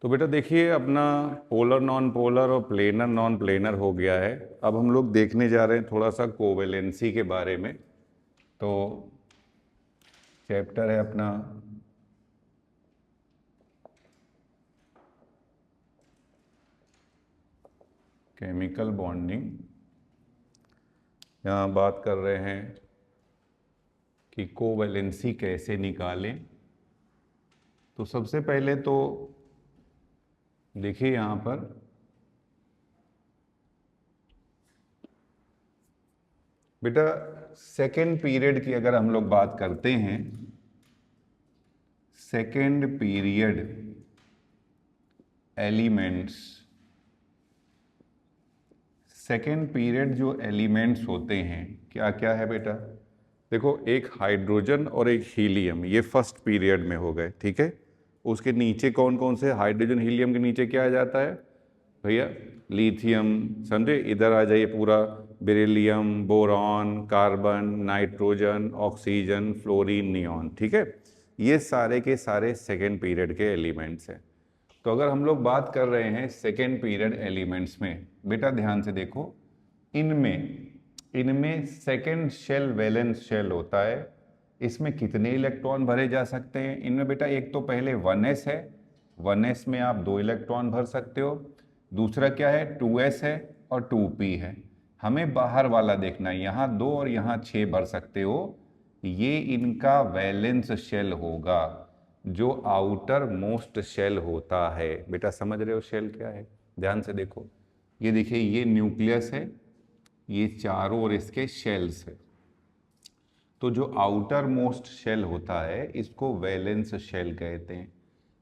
तो बेटा देखिए, अपना पोलर नॉन पोलर और प्लेनर नॉन प्लेनर हो गया है। अब हम लोग देखने जा रहे हैं थोड़ा सा कोवेलेंसी के बारे में। तो चैप्टर है अपना केमिकल बॉन्डिंग। यहाँ बात कर रहे हैं कि कोवेलेंसी कैसे निकालें। तो सबसे पहले तो देखिए यहाँ पर बेटा सेकेंड पीरियड की अगर हम लोग बात करते हैं, second period elements, second period जो एलिमेंट्स होते हैं क्या क्या है बेटा? देखो, एक हाइड्रोजन और एक हीलियम, ये फर्स्ट पीरियड में हो गए, ठीक है। उसके नीचे कौन कौन से? हाइड्रोजन हीलियम के नीचे क्या आ जाता है भैया? लिथियम, समझे। इधर आ जाइए पूरा, beryllium, boron, carbon, nitrogen, oxygen, fluorine, neon, ठीक है। ये सारे के सारे सेकेंड पीरियड के एलिमेंट्स हैं। तो अगर हम लोग बात कर रहे हैं सेकेंड पीरियड एलिमेंट्स में, बेटा ध्यान से देखो, इनमें सेकेंड शेल वैलेंस शेल होता है। इसमें कितने इलेक्ट्रॉन भरे जा सकते हैं? इनमें बेटा एक तो पहले 1s है, 1s में आप 2 इलेक्ट्रॉन भर सकते हो। दूसरा क्या है? 2s है और 2p है। हमें बाहर वाला देखना है, यहाँ 2 और यहाँ 6 भर सकते हो। ये इनका वैलेंस शेल होगा, जो आउटर मोस्ट शेल होता है। बेटा समझ रहे हो शेल क्या है? ध्यान से देखो, ये देखिए, ये न्यूक्लियस है, ये चारों ओर इसके शेल्स है। तो जो आउटर मोस्ट शेल होता है इसको वैलेंस शेल कहते हैं।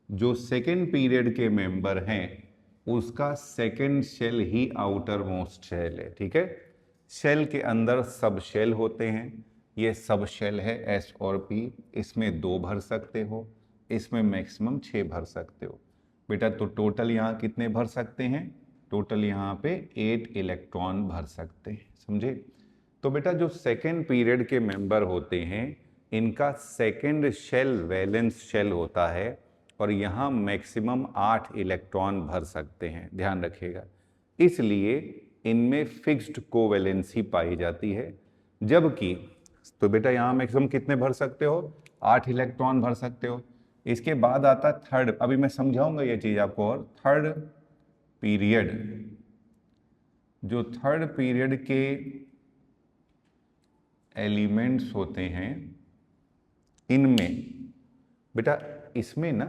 जो सेकेंड पीरियड के मेंबर हैं उसका सेकेंड शेल ही आउटर मोस्ट शेल है, ठीक है। शेल के अंदर सब शेल होते हैं, ये सब शेल है एस और पी। इसमें 2 भर सकते हो, इसमें मैक्सिमम 6 भर सकते हो बेटा। तो टोटल यहाँ कितने भर सकते हैं? टोटल यहाँ पे 8 इलेक्ट्रॉन भर सकते हैं, समझे। तो बेटा जो सेकेंड पीरियड के मेंबर होते हैं इनका सेकेंड शेल वैलेंस शेल होता है और यहाँ मैक्सिमम 8 इलेक्ट्रॉन भर सकते हैं, ध्यान रखिएगा। इसलिए इनमें फिक्स्ड कोवैलेंसी पाई जाती है। जबकि तो बेटा यहाँ मैक्सिमम कितने भर सकते हो? 8 इलेक्ट्रॉन भर सकते हो। इसके बाद आता थर्ड, अभी मैं समझाऊंगा ये चीज आपको। और थर्ड पीरियड, जो थर्ड पीरियड के एलिमेंट्स होते हैं इनमें बेटा, इसमें ना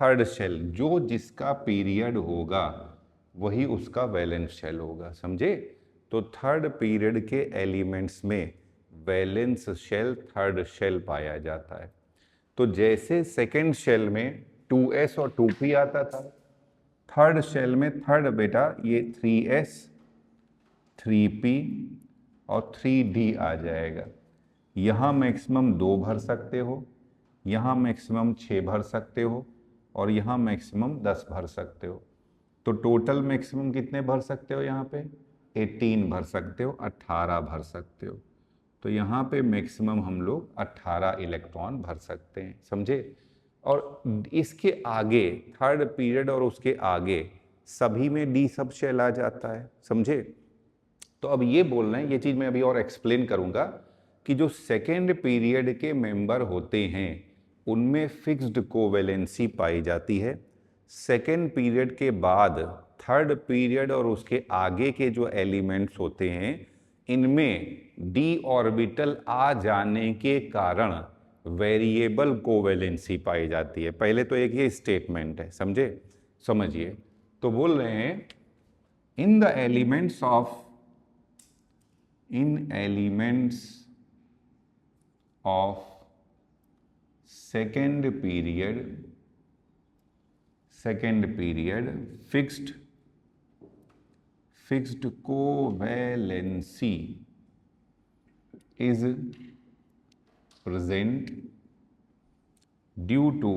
थर्ड शेल, जो जिसका पीरियड होगा वही उसका वैलेंस शेल होगा, समझे। तो थर्ड पीरियड के एलिमेंट्स में वैलेंस शेल, थर्ड शेल पाया जाता है। तो जैसे सेकेंड शेल में 2s और 2p आता था, थर्ड शेल में थर्ड बेटा ये 3s, 3p और 3d आ जाएगा। यहाँ मैक्सिमम 2 भर सकते हो, यहाँ मैक्सिमम 6 भर सकते हो और यहाँ मैक्सिमम 10 भर सकते हो। तो टोटल मैक्सिमम कितने भर सकते हो? यहाँ पे 18 भर सकते हो, 18 भर सकते हो। तो यहाँ पे मैक्सिमम हम लोग 18 इलेक्ट्रॉन भर सकते हैं, समझे। और इसके आगे थर्ड पीरियड और उसके आगे सभी में डी सब शेल आ जाता है, समझे। तो अब ये बोल रहे हैं, ये चीज़ मैं अभी और एक्सप्लेन करूँगा कि जो सेकेंड पीरियड के मेंबर होते हैं उनमें फिक्स्ड कोवैलेंसी पाई जाती है। सेकेंड पीरियड के बाद थर्ड पीरियड और उसके आगे के जो एलिमेंट्स होते हैं इनमें डी ऑर्बिटल आ जाने के कारण वेरिएबल कोवैलेंसी पाई जाती है। पहले तो एक ये स्टेटमेंट है, समझे, समझिए। तो बोल रहे हैं in the elements of, in elements of second period fixed covalency is present due to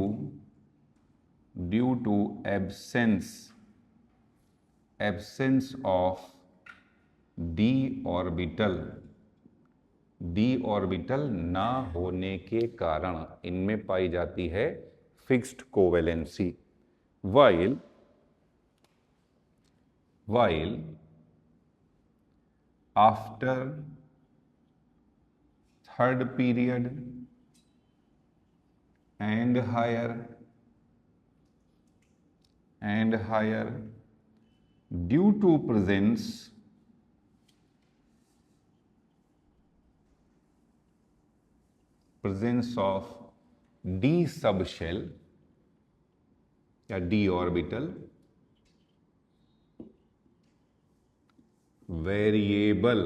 absence of d orbital ना होने के कारण इनमें पाई जाती है fixed covalency. While while after third period and higher due to presence of d subshell या d orbital variable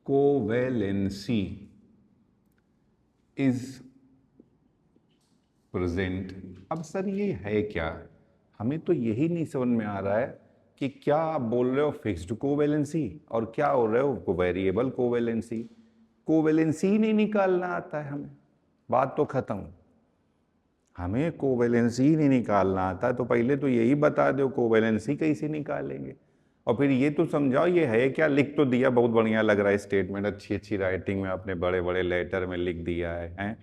covalency is present। अब sir ये है क्या, हमें तो यही नहीं समझ में आ रहा है कि क्या आप बोल रहे हो फिक्स्ड कोवेलेंसी और क्या हो रहे हो वेरिएबल कोवेलेंसी। कोवेलेंसी नहीं निकालना आता है हमें, बात तो खत्म। हमें कोवेलेंसी नहीं निकालना आता तो पहले तो यही बता दो कोवेलेंसी कैसे निकालेंगे, और फिर ये तो समझाओ ये है क्या। लिख तो दिया, बहुत बढ़िया लग रहा है स्टेटमेंट, अच्छी अच्छी राइटिंग में आपने बड़े बड़े लेटर में लिख दिया है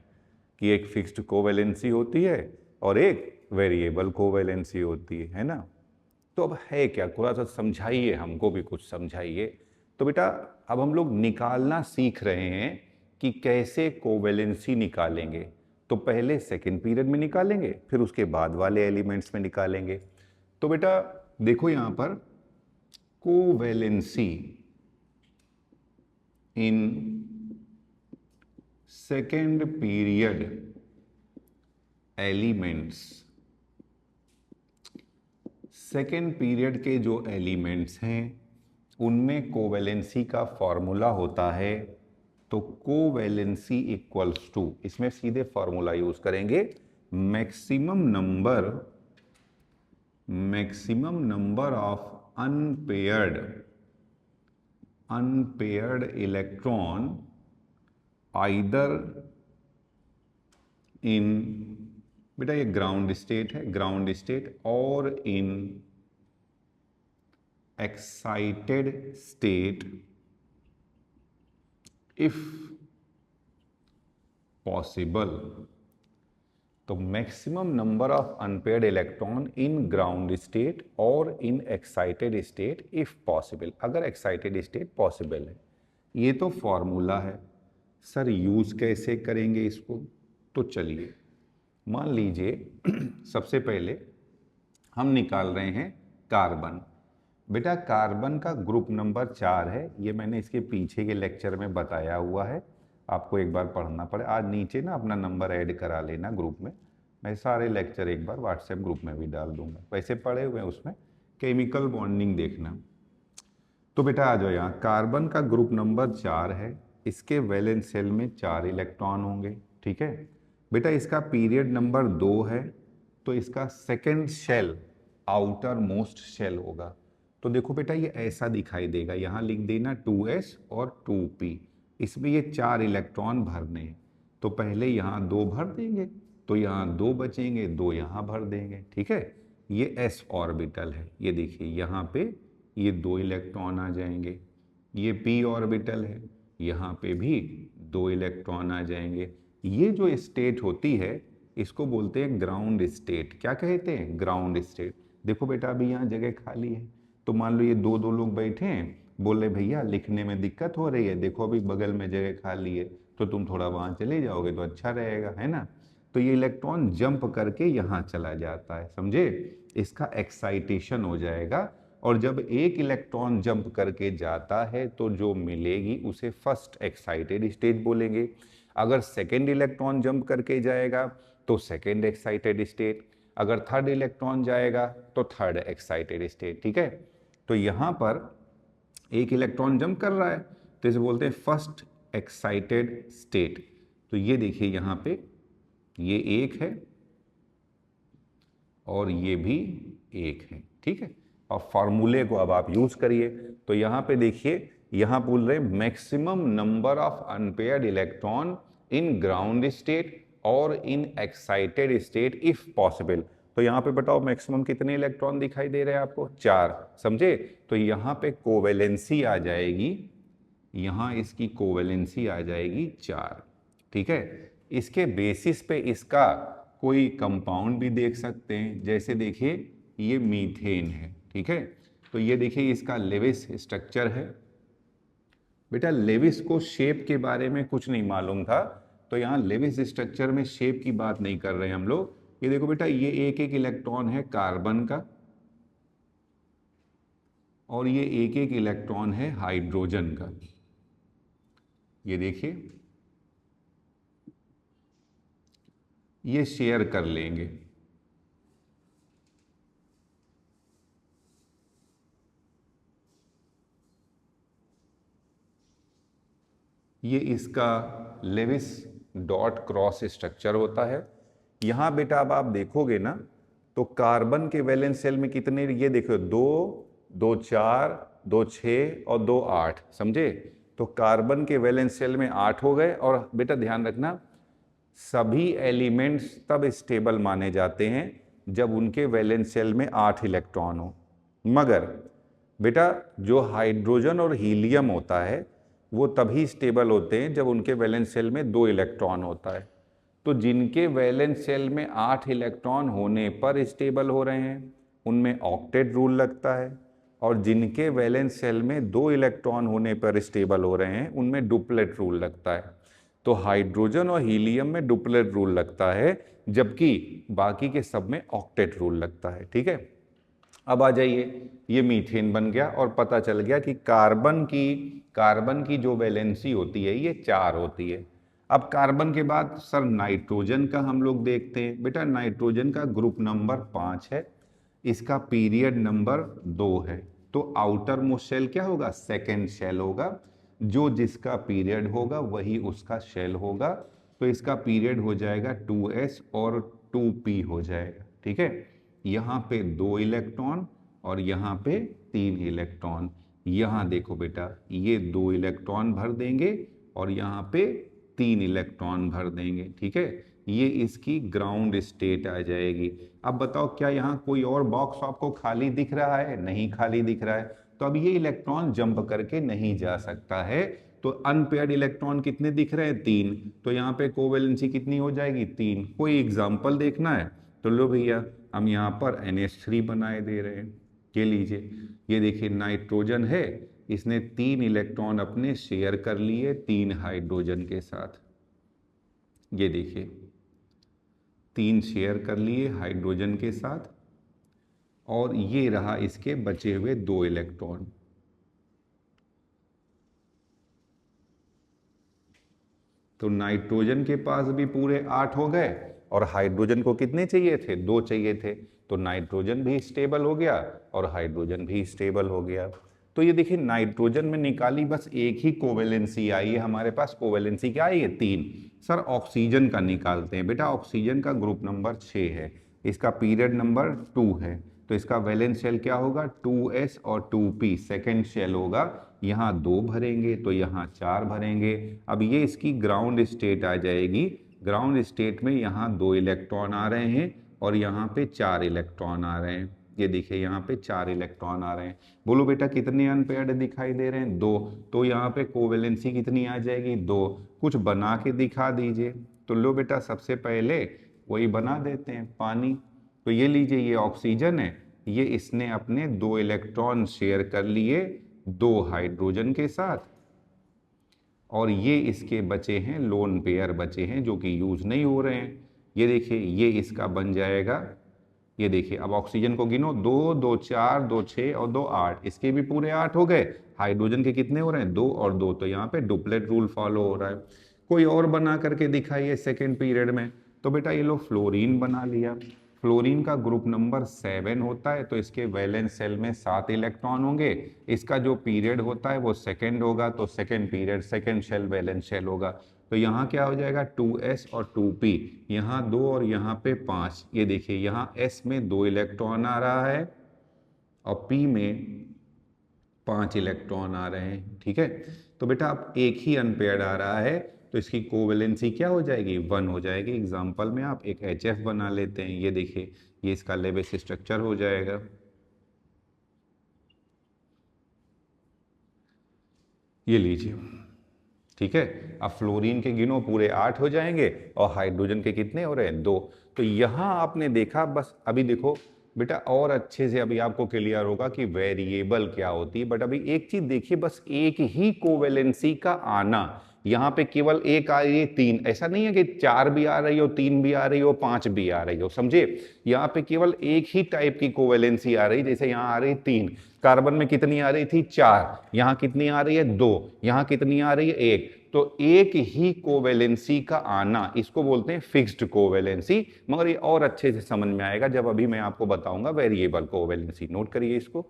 कि एक फिक्स्ड कोवेलेंसी होती है और एक वेरिएबल कोवेलेंसी होती है ना। तो अब है क्या, थोड़ा सा समझाइए, हमको भी कुछ समझाइए। तो बेटा अब हम लोग निकालना सीख रहे हैं कि कैसे कोवेलेंसी निकालेंगे। तो पहले सेकंड पीरियड में निकालेंगे, फिर उसके बाद वाले एलिमेंट्स में निकालेंगे। तो बेटा देखो यहां पर covalency in second period elements, second period के जो एलिमेंट्स हैं उनमें कोवेलेंसी का फॉर्मूला होता है। तो कोवेलेंसी इक्वल्स टू, इसमें सीधे फॉर्मूला यूज करेंगे, maximum number of unpaired electron either in, बेटा ये ग्राउंड स्टेट है, ग्राउंड स्टेट, और in excited state if possible. तो maximum number of unpaired electron in ground state और in excited state if possible, अगर excited state possible है। ये तो फॉर्मूला है। सर यूज कैसे करेंगे इसको, तो चलिए मान लीजिए सबसे पहले हम निकाल रहे हैं कार्बन। बेटा कार्बन का ग्रुप नंबर 4 है, ये मैंने इसके पीछे के लेक्चर में बताया हुआ है, आपको एक बार पढ़ना पड़े। आज नीचे ना अपना नंबर ऐड करा लेना ग्रुप में, मैं सारे लेक्चर एक बार व्हाट्सएप ग्रुप में भी डाल दूंगा, वैसे पढ़े हुए हैं उसमें, केमिकल बॉन्डिंग देखना। तो बेटा आ जाओ यहाँ, कार्बन का ग्रुप नंबर 4 है, इसके वैलेंस शेल में 4 इलेक्ट्रॉन होंगे, ठीक है बेटा। इसका पीरियड नंबर 2 है, तो इसका second shell outermost shell होगा। तो देखो बेटा ये ऐसा दिखाई देगा, यहाँ लिख देना 2s और 2p, इसमें ये 4 इलेक्ट्रॉन भरने हैं। तो पहले यहाँ 2 भर देंगे, तो यहाँ 2 बचेंगे, 2 यहाँ भर देंगे, ठीक है। ये s ऑर्बिटल है, ये देखिए यहाँ पे ये 2 इलेक्ट्रॉन आ जाएंगे। ये p ऑर्बिटल है, यहाँ पे भी 2 इलेक्ट्रॉन आ जाएंगे। ये जो स्टेट होती है इसको बोलते हैं ग्राउंड स्टेट। क्या कहते हैं, ग्राउंड स्टेट। देखो बेटा अभी यहाँ जगह खाली है, तो मान लो ये 2 लोग बैठे हैं, बोल रहे भैया लिखने में दिक्कत हो रही है, देखो अभी बगल में जगह खाली है, तो तुम थोड़ा वहाँ चले जाओगे तो अच्छा रहेगा, है ना। तो ये इलेक्ट्रॉन जंप करके यहाँ चला जाता है, समझे, इसका एक्साइटेशन हो जाएगा। और जब एक इलेक्ट्रॉन जंप करके जाता है तो जो मिलेगी उसे फर्स्ट एक्साइटेड स्टेट बोलेंगे। अगर सेकेंड इलेक्ट्रॉन जंप करके जाएगा तो सेकेंड एक्साइटेड स्टेट, अगर थर्ड इलेक्ट्रॉन जाएगा तो थर्ड एक्साइटेड स्टेट, ठीक है। तो यहाँ पर एक इलेक्ट्रॉन जंप कर रहा है तो इसे बोलते हैं फर्स्ट एक्साइटेड स्टेट। तो ये देखिए यहाँ पे ये एक है और ये भी एक है, ठीक है। और फॉर्मूले को अब आप यूज करिए। तो यहाँ पे देखिए, यहाँ बोल रहे maximum number of unpaired electron in ground state और in excited state if possible. तो यहाँ पे बताओ मैक्सिमम कितने इलेक्ट्रॉन दिखाई दे रहे हैं आपको, 4, समझे। तो यहाँ पे कोवेलेंसी आ जाएगी, यहाँ इसकी कोवेलेंसी आ जाएगी 4, ठीक है। इसके बेसिस पे इसका कोई कंपाउंड भी देख सकते हैं, जैसे देखिए ये मीथेन है। ठीक है, तो ये देखिए इसका लेविस स्ट्रक्चर है। बेटा लेविस को शेप के बारे में कुछ नहीं मालूम था, तो यहाँ लेविस स्ट्रक्चर में शेप की बात नहीं कर रहे हैं हम लोग। ये देखो बेटा, ये एक एक इलेक्ट्रॉन है कार्बन का, और ये एक एक इलेक्ट्रॉन है हाइड्रोजन का। ये देखिए, ये शेयर कर लेंगे। ये इसका लेविस डॉट क्रॉस स्ट्रक्चर होता है। यहाँ बेटा अब आप देखोगे ना, तो कार्बन के वैलेंस शेल में कितने, ये देखो 2, 2 4, 2 6 और 2 8, समझे। तो कार्बन के वैलेंस शेल में 8 हो गए। और बेटा ध्यान रखना, सभी एलिमेंट्स तब स्टेबल माने जाते हैं जब उनके वैलेंस शेल में 8 इलेक्ट्रॉन हो। मगर बेटा जो हाइड्रोजन और हीलियम होता है वो तभी स्टेबल होते हैं जब उनके वैलेंस शेल में 2 इलेक्ट्रॉन होता है। तो जिनके वैलेंस शेल में 8 इलेक्ट्रॉन होने पर स्टेबल हो रहे हैं उनमें ऑक्टेट रूल लगता है, और जिनके वैलेंस शेल में 2 इलेक्ट्रॉन होने पर स्टेबल हो रहे हैं उनमें डुप्लेट रूल लगता है। तो हाइड्रोजन और हीलियम में डुप्लेट रूल लगता है, जबकि बाकी के सब में ऑक्टेट रूल लगता है। ठीक है, अब आ जाइए, ये मीथेन बन गया और पता चल गया कि कार्बन की जो वैलेंसी होती है ये 4 होती है। अब कार्बन के बाद सर नाइट्रोजन का हम लोग देखते हैं। बेटा नाइट्रोजन का ग्रुप नंबर 5 है, इसका पीरियड नंबर 2 है। तो आउटर मोस्ट शेल क्या होगा, सेकेंड शेल होगा। जो जिसका पीरियड होगा वही उसका शेल होगा। तो इसका पीरियड हो जाएगा 2s और 2p हो जाएगा। ठीक है, यहाँ पे 2 इलेक्ट्रॉन और यहाँ पे 3 इलेक्ट्रॉन। यहाँ देखो बेटा, ये 2 इलेक्ट्रॉन भर देंगे और यहाँ पे 3 इलेक्ट्रॉन भर देंगे। ठीक है, ये इसकी ग्राउंड स्टेट आ जाएगी। अब बताओ, क्या यहाँ कोई और बॉक्स आपको खाली दिख रहा है? नहीं खाली दिख रहा है। तो अब ये इलेक्ट्रॉन जंप करके नहीं जा सकता है। तो अनपेयर्ड इलेक्ट्रॉन कितने दिख रहे हैं? 3। तो यहाँ पे कोवेलेंसी कितनी हो जाएगी? 3। कोई एग्जाम्पल देखना है तो लो भैया, हम यहाँ पर NH3 बनाए दे रहे हैं। ये लीजिए, ये देखिए नाइट्रोजन है, इसने 3 इलेक्ट्रॉन अपने शेयर कर लिए 3 हाइड्रोजन के साथ। ये देखिए 3 शेयर कर लिए हाइड्रोजन के साथ, और ये रहा इसके बचे हुए 2 इलेक्ट्रॉन। तो नाइट्रोजन के पास भी पूरे 8 हो गए, और हाइड्रोजन को कितने चाहिए थे? 2 चाहिए थे। तो नाइट्रोजन भी स्टेबल हो गया और हाइड्रोजन भी स्टेबल हो गया। तो ये देखिए, नाइट्रोजन में निकाली बस एक ही कोवेलेंसी आई है हमारे पास। कोवेलेंसी क्या आई है? 3। सर ऑक्सीजन का निकालते हैं। बेटा ऑक्सीजन का ग्रुप नंबर 6 है, इसका पीरियड नंबर 2 है। तो इसका वैलेंस शेल क्या होगा? 2s और 2p सेकेंड शेल होगा। यहाँ 2 भरेंगे तो यहाँ 4 भरेंगे। अब ये इसकी ग्राउंड स्टेट आ जाएगी। ग्राउंड स्टेट में यहाँ 2 इलेक्ट्रॉन आ रहे हैं और यहाँ पे 4 इलेक्ट्रॉन आ रहे हैं। ये देखिए यहाँ पे 4 इलेक्ट्रॉन आ रहे हैं। बोलो बेटा कितने अनपेयर्ड दिखाई दे रहे हैं? 2। तो यहाँ पे कोवेलेंसी कितनी आ जाएगी? 2। कुछ बना के दिखा दीजिए। तो लो बेटा, सबसे पहले वही बना देते हैं, पानी। तो ये लीजिए, ये ऑक्सीजन है, ये इसने अपने 2 इलेक्ट्रॉन शेयर कर लिए 2 हाइड्रोजन के साथ, और ये इसके बचे हैं, लोन पेयर बचे हैं जो कि यूज नहीं हो रहे हैं। ये देखिए, ये इसका बन जाएगा। ये देखिए, अब ऑक्सीजन को गिनो, 2, 2 4, 2 6 और 2 8। इसके भी पूरे 8 हो गए। हाइड्रोजन के कितने हो रहे हैं? 2 और 2। तो यहाँ पे डुप्लेट रूल फॉलो हो रहा है। कोई और बना करके दिखाइए सेकेंड पीरियड में। तो बेटा ये लो फ्लोरीन बना लिया। फ्लोरीन का ग्रुप नंबर 7 होता है, तो इसके वैलेंस शेल में 7 इलेक्ट्रॉन होंगे। इसका जो पीरियड होता है वो सेकेंड होगा, तो second period second shell valence shell होगा। तो यहाँ क्या हो जाएगा? 2s और 2p। यहाँ 2 और यहाँ पे 5। ये देखिए, यहाँ s में 2 इलेक्ट्रॉन आ रहा है और p में 5 इलेक्ट्रॉन आ रहे हैं। ठीक है, तो बेटा अब एक ही अनपेयर्ड आ रहा है, तो इसकी कोवेलेंसी क्या हो जाएगी? 1 हो जाएगी। एग्जाम्पल में आप एक HF बना लेते हैं। ये देखिए, ये इसका लेविस स्ट्रक्चर हो जाएगा। ये लीजिए, ठीक है। अब फ्लोरीन के गिनो, पूरे 8 हो जाएंगे, और हाइड्रोजन के कितने हो रहे हैं? 2। तो यहाँ आपने देखा, बस अभी देखो, बेटा और अच्छे से अभी आपको क्लियर होगा कि वेरिएबल क्या होती है। बट अभी एक चीज देखिए, बस एक ही कोवेलेंसी का आना, यहाँ पे केवल एक आ रही है, तीन, ऐसा नहीं है कि चार भी आ रही हो, तीन भी आ रही हो, पांच भी आ रही हो, समझे। यहाँ पे केवल एक ही टाइप की कोवेलेंसी आ रही, जैसे यहाँ आ रही तीन, कार्बन में कितनी आ रही थी, चार, यहाँ कितनी आ रही है, दो, यहाँ कितनी आ रही है, एक। तो एक ही कोवेलेंसी का आना, इसको बोलते हैं फिक्स्ड कोवेलेंसी। मगर ये और अच्छे से समझ में आएगा जब अभी मैं आपको बताऊंगा वेरिएबल कोवेलेंसी। नोट करिए इसको।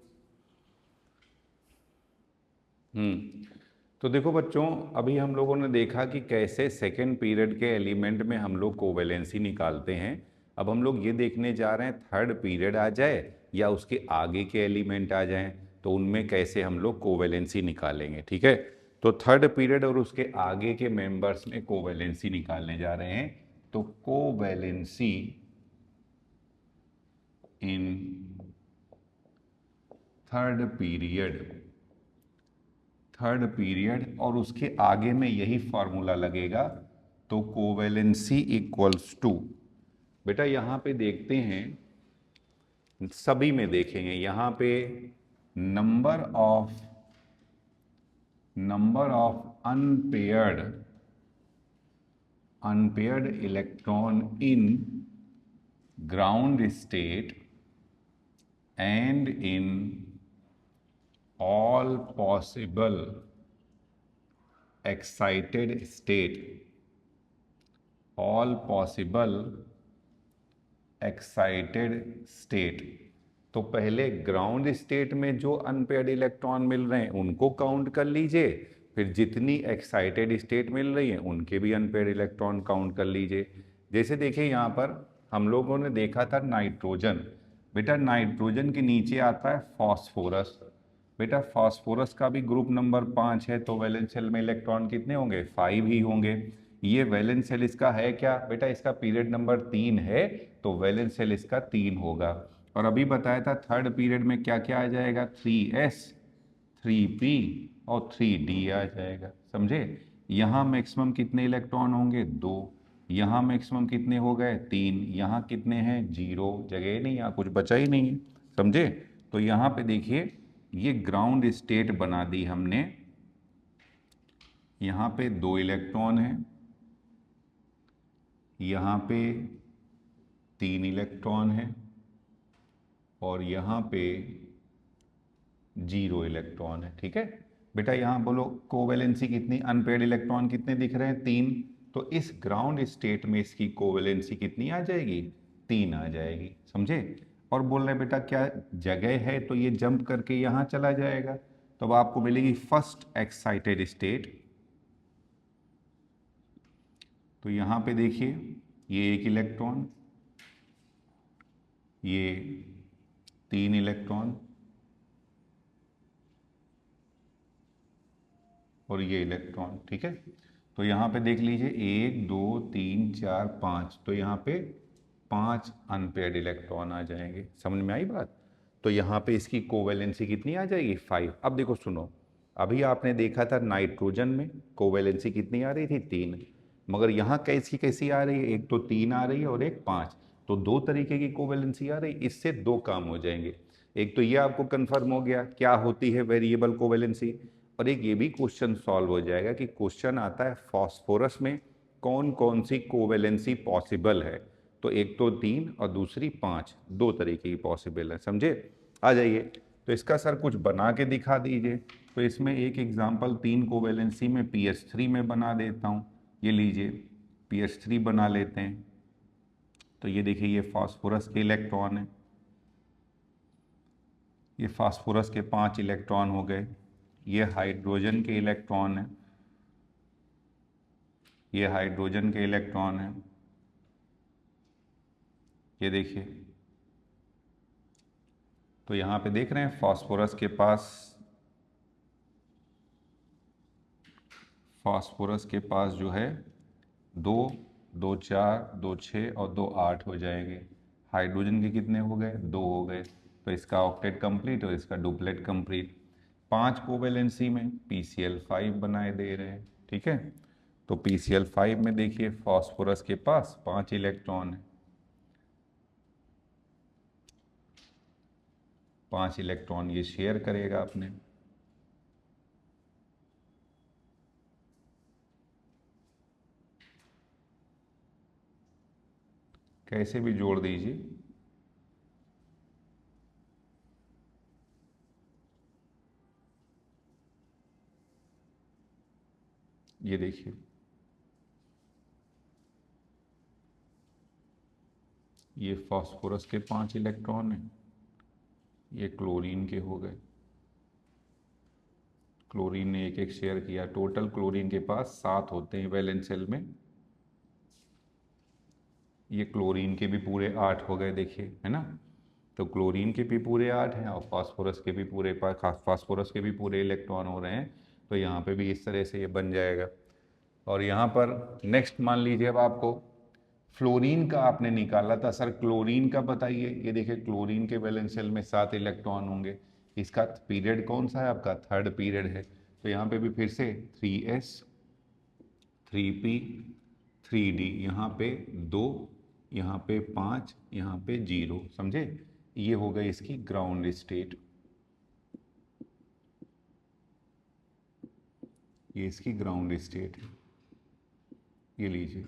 तो देखो बच्चों, अभी हम लोगों ने देखा कि कैसे सेकेंड पीरियड के एलिमेंट में हम लोग कोवेलेंसी निकालते हैं। अब हम लोग ये देखने जा रहे हैं थर्ड पीरियड आ जाए या उसके आगे के एलिमेंट आ जाएं तो उनमें कैसे हम लोग कोवेलेंसी निकालेंगे। ठीक है, तो थर्ड पीरियड और उसके आगे के मेंबर्स में कोवेलेंसी निकालने जा रहे हैं। तो कोवेलेंसी इन थर्ड पीरियड और उसके आगे में यही फॉर्मूला लगेगा। तो कोवेलेंसी इक्वल्स टू, बेटा यहां पे देखते हैं, सभी में देखेंगे यहां पे number of unpaired electron in ground state and in all possible excited state, all possible excited state। तो पहले ग्राउंड स्टेट में जो अनपेयर्ड इलेक्ट्रॉन मिल रहे हैं उनको काउंट कर लीजिए, फिर जितनी एक्साइटेड स्टेट मिल रही है उनके भी अनपेयर्ड इलेक्ट्रॉन काउंट कर लीजिए। जैसे देखिए यहाँ पर हम लोगों ने देखा था नाइट्रोजन, बेटा नाइट्रोजन के नीचे आता है फास्फोरस। बेटा फास्फोरस का भी ग्रुप नंबर 5 है, तो वैलेंस शेल में इलेक्ट्रॉन कितने होंगे, 5 ही होंगे। ये वैलेंस शेल इसका है क्या, बेटा इसका पीरियड नंबर 3 है, तो वैलेंस शेल इसका 3 होगा। और अभी बताया था थर्ड पीरियड में क्या क्या आ जाएगा, 3s 3p और 3d आ जाएगा, समझे। यहाँ मैक्सिमम कितने इलेक्ट्रॉन होंगे, 2। यहाँ मैक्सिमम कितने हो गए, 3। यहाँ कितने हैं, 0, जगह नहीं, यहाँ कुछ बचा ही नहीं है, समझे। तो यहाँ पे देखिए ये ग्राउंड स्टेट बना दी हमने, यहाँ पे 2 इलेक्ट्रॉन है, यहाँ पे 3 इलेक्ट्रॉन है और यहाँ पे 0 इलेक्ट्रॉन है। ठीक है बेटा, यहाँ बोलो कोवेलेंसी कितनी, अनपेयर्ड इलेक्ट्रॉन कितने दिख रहे हैं, 3। तो इस ग्राउंड स्टेट में इसकी कोवेलेंसी कितनी आ जाएगी, 3 आ जाएगी, समझे। और बोल रहे बेटा क्या जगह है, तो ये जंप करके यहाँ चला जाएगा, तो अब आपको मिलेगी फर्स्ट एक्साइटेड स्टेट। तो यहाँ पे देखिए ये 1 इलेक्ट्रॉन, ये 3 इलेक्ट्रॉन और ये इलेक्ट्रॉन। ठीक है, तो यहाँ पे देख लीजिए 1 2 3 4 5, तो यहाँ पे 5 अनपेयर्ड इलेक्ट्रॉन आ जाएंगे, समझ में आई बात। तो यहाँ पे इसकी कोवेलेंसी कितनी आ जाएगी, 5। अब देखो सुनो, अभी आपने देखा था नाइट्रोजन में कोवेलेंसी कितनी आ रही थी, 3। मगर यहाँ कैसी कैसी आ रही है, एक तो 3 आ रही है और एक 5, तो 2 तरीके की कोवेलेंसी आ रही। इससे 2 काम हो जाएंगे, एक तो ये आपको कंफर्म हो गया क्या होती है वेरिएबल कोवेलेंसी, और एक ये भी क्वेश्चन सॉल्व हो जाएगा कि क्वेश्चन आता है फास्फोरस में कौन कौन सी कोवेलेंसी पॉसिबल है। तो एक तो 3 और दूसरी 5, 2 तरीके की पॉसिबल है, समझे। आ जाइए, तो इसका सर कुछ बना के दिखा दीजिए। तो इसमें एक एग्जांपल 3 कोवेलेंसी में pH3 में बना देता हूँ। ये लीजिए pH3 बना लेते हैं। तो ये देखिए ये फास्फोरस के इलेक्ट्रॉन है, ये फास्फोरस के 5 इलेक्ट्रॉन हो गए। ये हाइड्रोजन के इलेक्ट्रॉन है, ये हाइड्रोजन के इलेक्ट्रॉन है, ये देखिए। तो यहाँ पे देख रहे हैं फास्फोरस के पास जो है 2 2 4 2 6 और 2 8 हो जाएंगे। हाइड्रोजन के कितने हो गए, 2 हो गए। तो इसका ऑक्टेट कंप्लीट और इसका डुप्लेट कंप्लीट। 5 कोवेलेंसी में PCl5 बनाए दे रहे हैं। ठीक है, तो PCl5 में देखिए फास्फोरस के पास 5 इलेक्ट्रॉन है, 5 इलेक्ट्रॉन ये शेयर करेगा अपने। कैसे भी जोड़ दीजिए। ये देखिए, ये फास्फोरस के 5 इलेक्ट्रॉन हैं, ये क्लोरीन के हो गए। क्लोरीन ने एक एक शेयर किया, टोटल क्लोरीन के पास 7 होते हैं वैलेंस शेल में। ये क्लोरीन के भी पूरे 8 हो गए, देखिए, है ना। तो क्लोरीन के भी पूरे 8 हैं और फास्फोरस के भी पूरे इलेक्ट्रॉन हो रहे हैं। तो यहाँ पे भी इस तरह से ये बन जाएगा। और यहाँ पर नेक्स्ट मान लीजिए, अब आपको फ्लोरीन का आपने निकाला था, सर क्लोरीन का बताइए। ये देखिए, क्लोरीन के वैलेंस शेल में 7 इलेक्ट्रॉन होंगे। इसका पीरियड कौन सा है आपका? 3rd पीरियड है। तो यहाँ पे भी फिर से 3s 3p 3d, यहाँ पे 2, यहाँ पे 5, यहाँ पे 0, समझे। ये हो गई इसकी ग्राउंड स्टेट, ये इसकी ग्राउंड स्टेट है। ये लीजिए,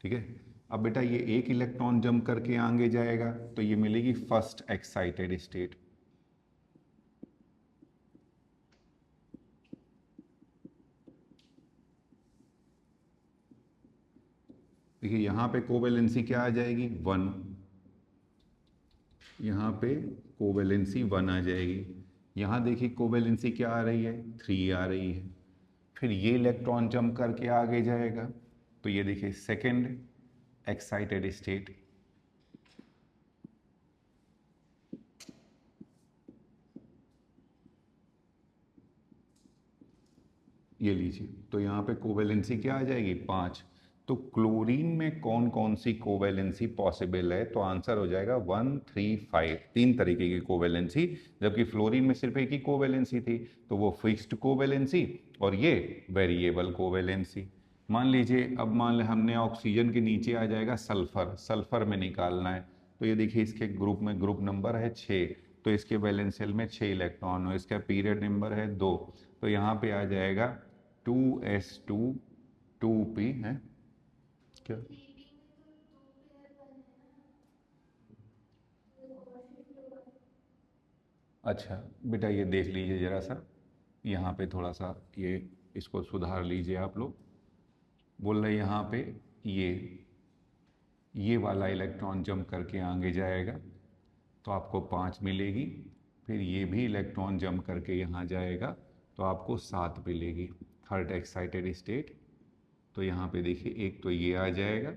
ठीक है। अब बेटा ये एक इलेक्ट्रॉन जंप करके आगे जाएगा तो ये मिलेगी फर्स्ट एक्साइटेड स्टेट। देखिए यहाँ पे कोवेलेंसी क्या आ जाएगी? 1। यहाँ पे कोवेलेंसी 1 आ जाएगी। यहाँ देखिए कोवेलेंसी क्या आ रही है? 3 आ रही है। फिर ये इलेक्ट्रॉन जंप करके आगे जाएगा तो ये देखिए सेकेंड एक्साइटेड स्टेट। ये लीजिए, तो यहाँ पे कोवेलेंसी क्या आ जाएगी? 5। तो क्लोरीन में कौन कौन सी कोवेलेंसी पॉसिबल है? तो आंसर हो जाएगा 1, 3, 5। 3 तरीके की कोवेलेंसी, जबकि फ्लोरीन में सिर्फ एक ही कोवेलेंसी थी, तो वो फिक्स्ड कोवेलेंसी और ये वेरिएबल कोवेलेंसी। मान लीजिए, अब मान लें हमने ऑक्सीजन के नीचे आ जाएगा सल्फर, सल्फर में निकालना है। तो ये देखिए, इसके ग्रुप में ग्रुप नंबर है 6, तो इसके वैलेंस शेल में 6 इलेक्ट्रॉन हो, इसका पीरियड नंबर है 2। तो यहाँ पे आ जाएगा 2s2 2p है क्या? अच्छा बेटा, ये देख लीजिए ज़रा सा, यहाँ पे थोड़ा सा ये इसको सुधार लीजिए आप लोग। बोल रहे यहाँ पे ये ये वाला इलेक्ट्रॉन जंप करके आगे जाएगा तो आपको 5 मिलेगी। फिर ये भी इलेक्ट्रॉन जंप करके यहाँ जाएगा तो आपको 7 मिलेगी, 3rd एक्साइटेड स्टेट। तो यहाँ पे देखिए, एक तो ये आ जाएगा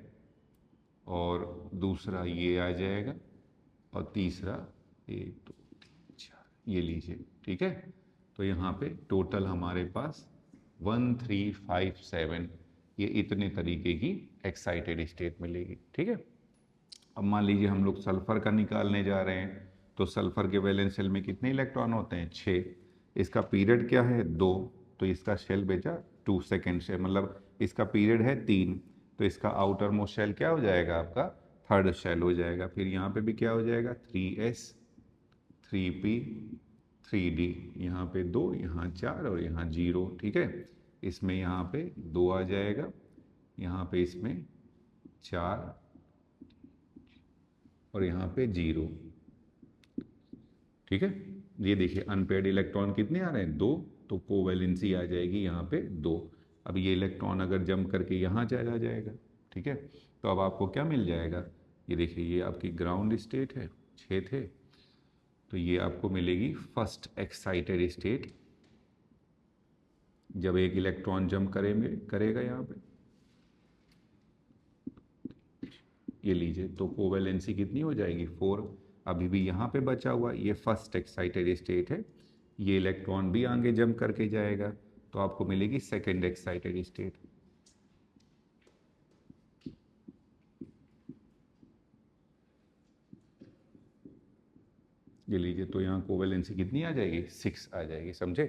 और दूसरा ये आ जाएगा और तीसरा 1 2 3 4, ये लीजिए, ठीक है। तो यहाँ पे टोटल हमारे पास 1 3 5 7 ये इतने तरीके की एक्साइटेड स्टेट मिलेगी, ठीक है। अब मान लीजिए हम लोग सल्फर का निकालने जा रहे हैं, तो सल्फर के वैलेंस शेल में कितने इलेक्ट्रॉन होते हैं? 6। इसका पीरियड क्या है? 2। तो इसका शेल बेचा 2 सेकेंड से, मतलब इसका पीरियड है 3। तो इसका आउटर मोस्ट शेल क्या हो जाएगा? आपका 3rd शेल हो जाएगा। फिर यहाँ पे भी क्या हो जाएगा? 3s 3p 3d, यहाँ पे 2, यहाँ 4 और यहाँ 0, ठीक है। इसमें यहाँ पे 2 आ जाएगा, यहाँ पे इसमें 4 और यहाँ पे 0, ठीक है। ये देखिए, अनपेयर्ड इलेक्ट्रॉन कितने आ रहे हैं? 2। तो कोवैलेंसी आ जाएगी यहाँ पे 2। अब ये इलेक्ट्रॉन अगर जंप करके यहाँ चला जाएगा, ठीक है, तो अब आपको क्या मिल जाएगा? ये देखिए, ये आपकी ग्राउंड स्टेट है, 6 थे, तो ये आपको मिलेगी फर्स्ट एक्साइटेड स्टेट, जब एक इलेक्ट्रॉन जंप करेगा यहाँ पे। ये लीजिए, तो कोवैलेंसी कितनी हो जाएगी? 4। अभी भी यहाँ पे बचा हुआ ये फर्स्ट एक्साइटेड स्टेट है, ये इलेक्ट्रॉन भी आगे जंप करके जाएगा तो आपको मिलेगी सेकेंड एक्साइटेड स्टेट। ये लीजिए, तो यहाँ कोवैलेंसी कितनी आ जाएगी? 6 आ जाएगी, समझे।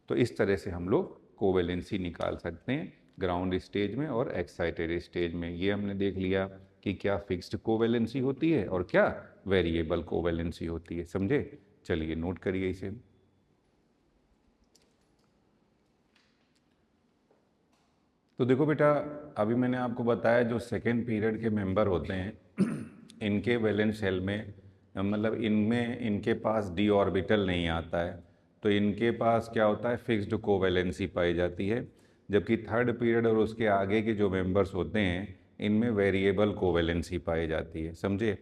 तो इस तरह से हम लोग कोवैलेंसी निकाल सकते हैं ग्राउंड स्टेज में और एक्साइटेड स्टेज में। ये हमने देख लिया कि क्या फिक्स्ड कोवैलेंसी होती है और क्या वेरिएबल कोवैलेंसी होती है। समझे? चलिए नोट करिए इसे। तो देखो बेटा, अभी मैंने आपको बताया जो सेकेंड पीरियड के मेंबर होते हैं इनके वैलेंस शेल में, मतलब इनमें इनके पास डी ऑर्बिटल नहीं आता है, तो इनके पास क्या होता है, फिक्स्ड कोवैलेंसी पाई जाती है। जबकि थर्ड पीरियड और उसके आगे के जो मेंबर्स होते हैं इनमें वेरिएबल कोवैलेंसी पाई जाती है। समझे?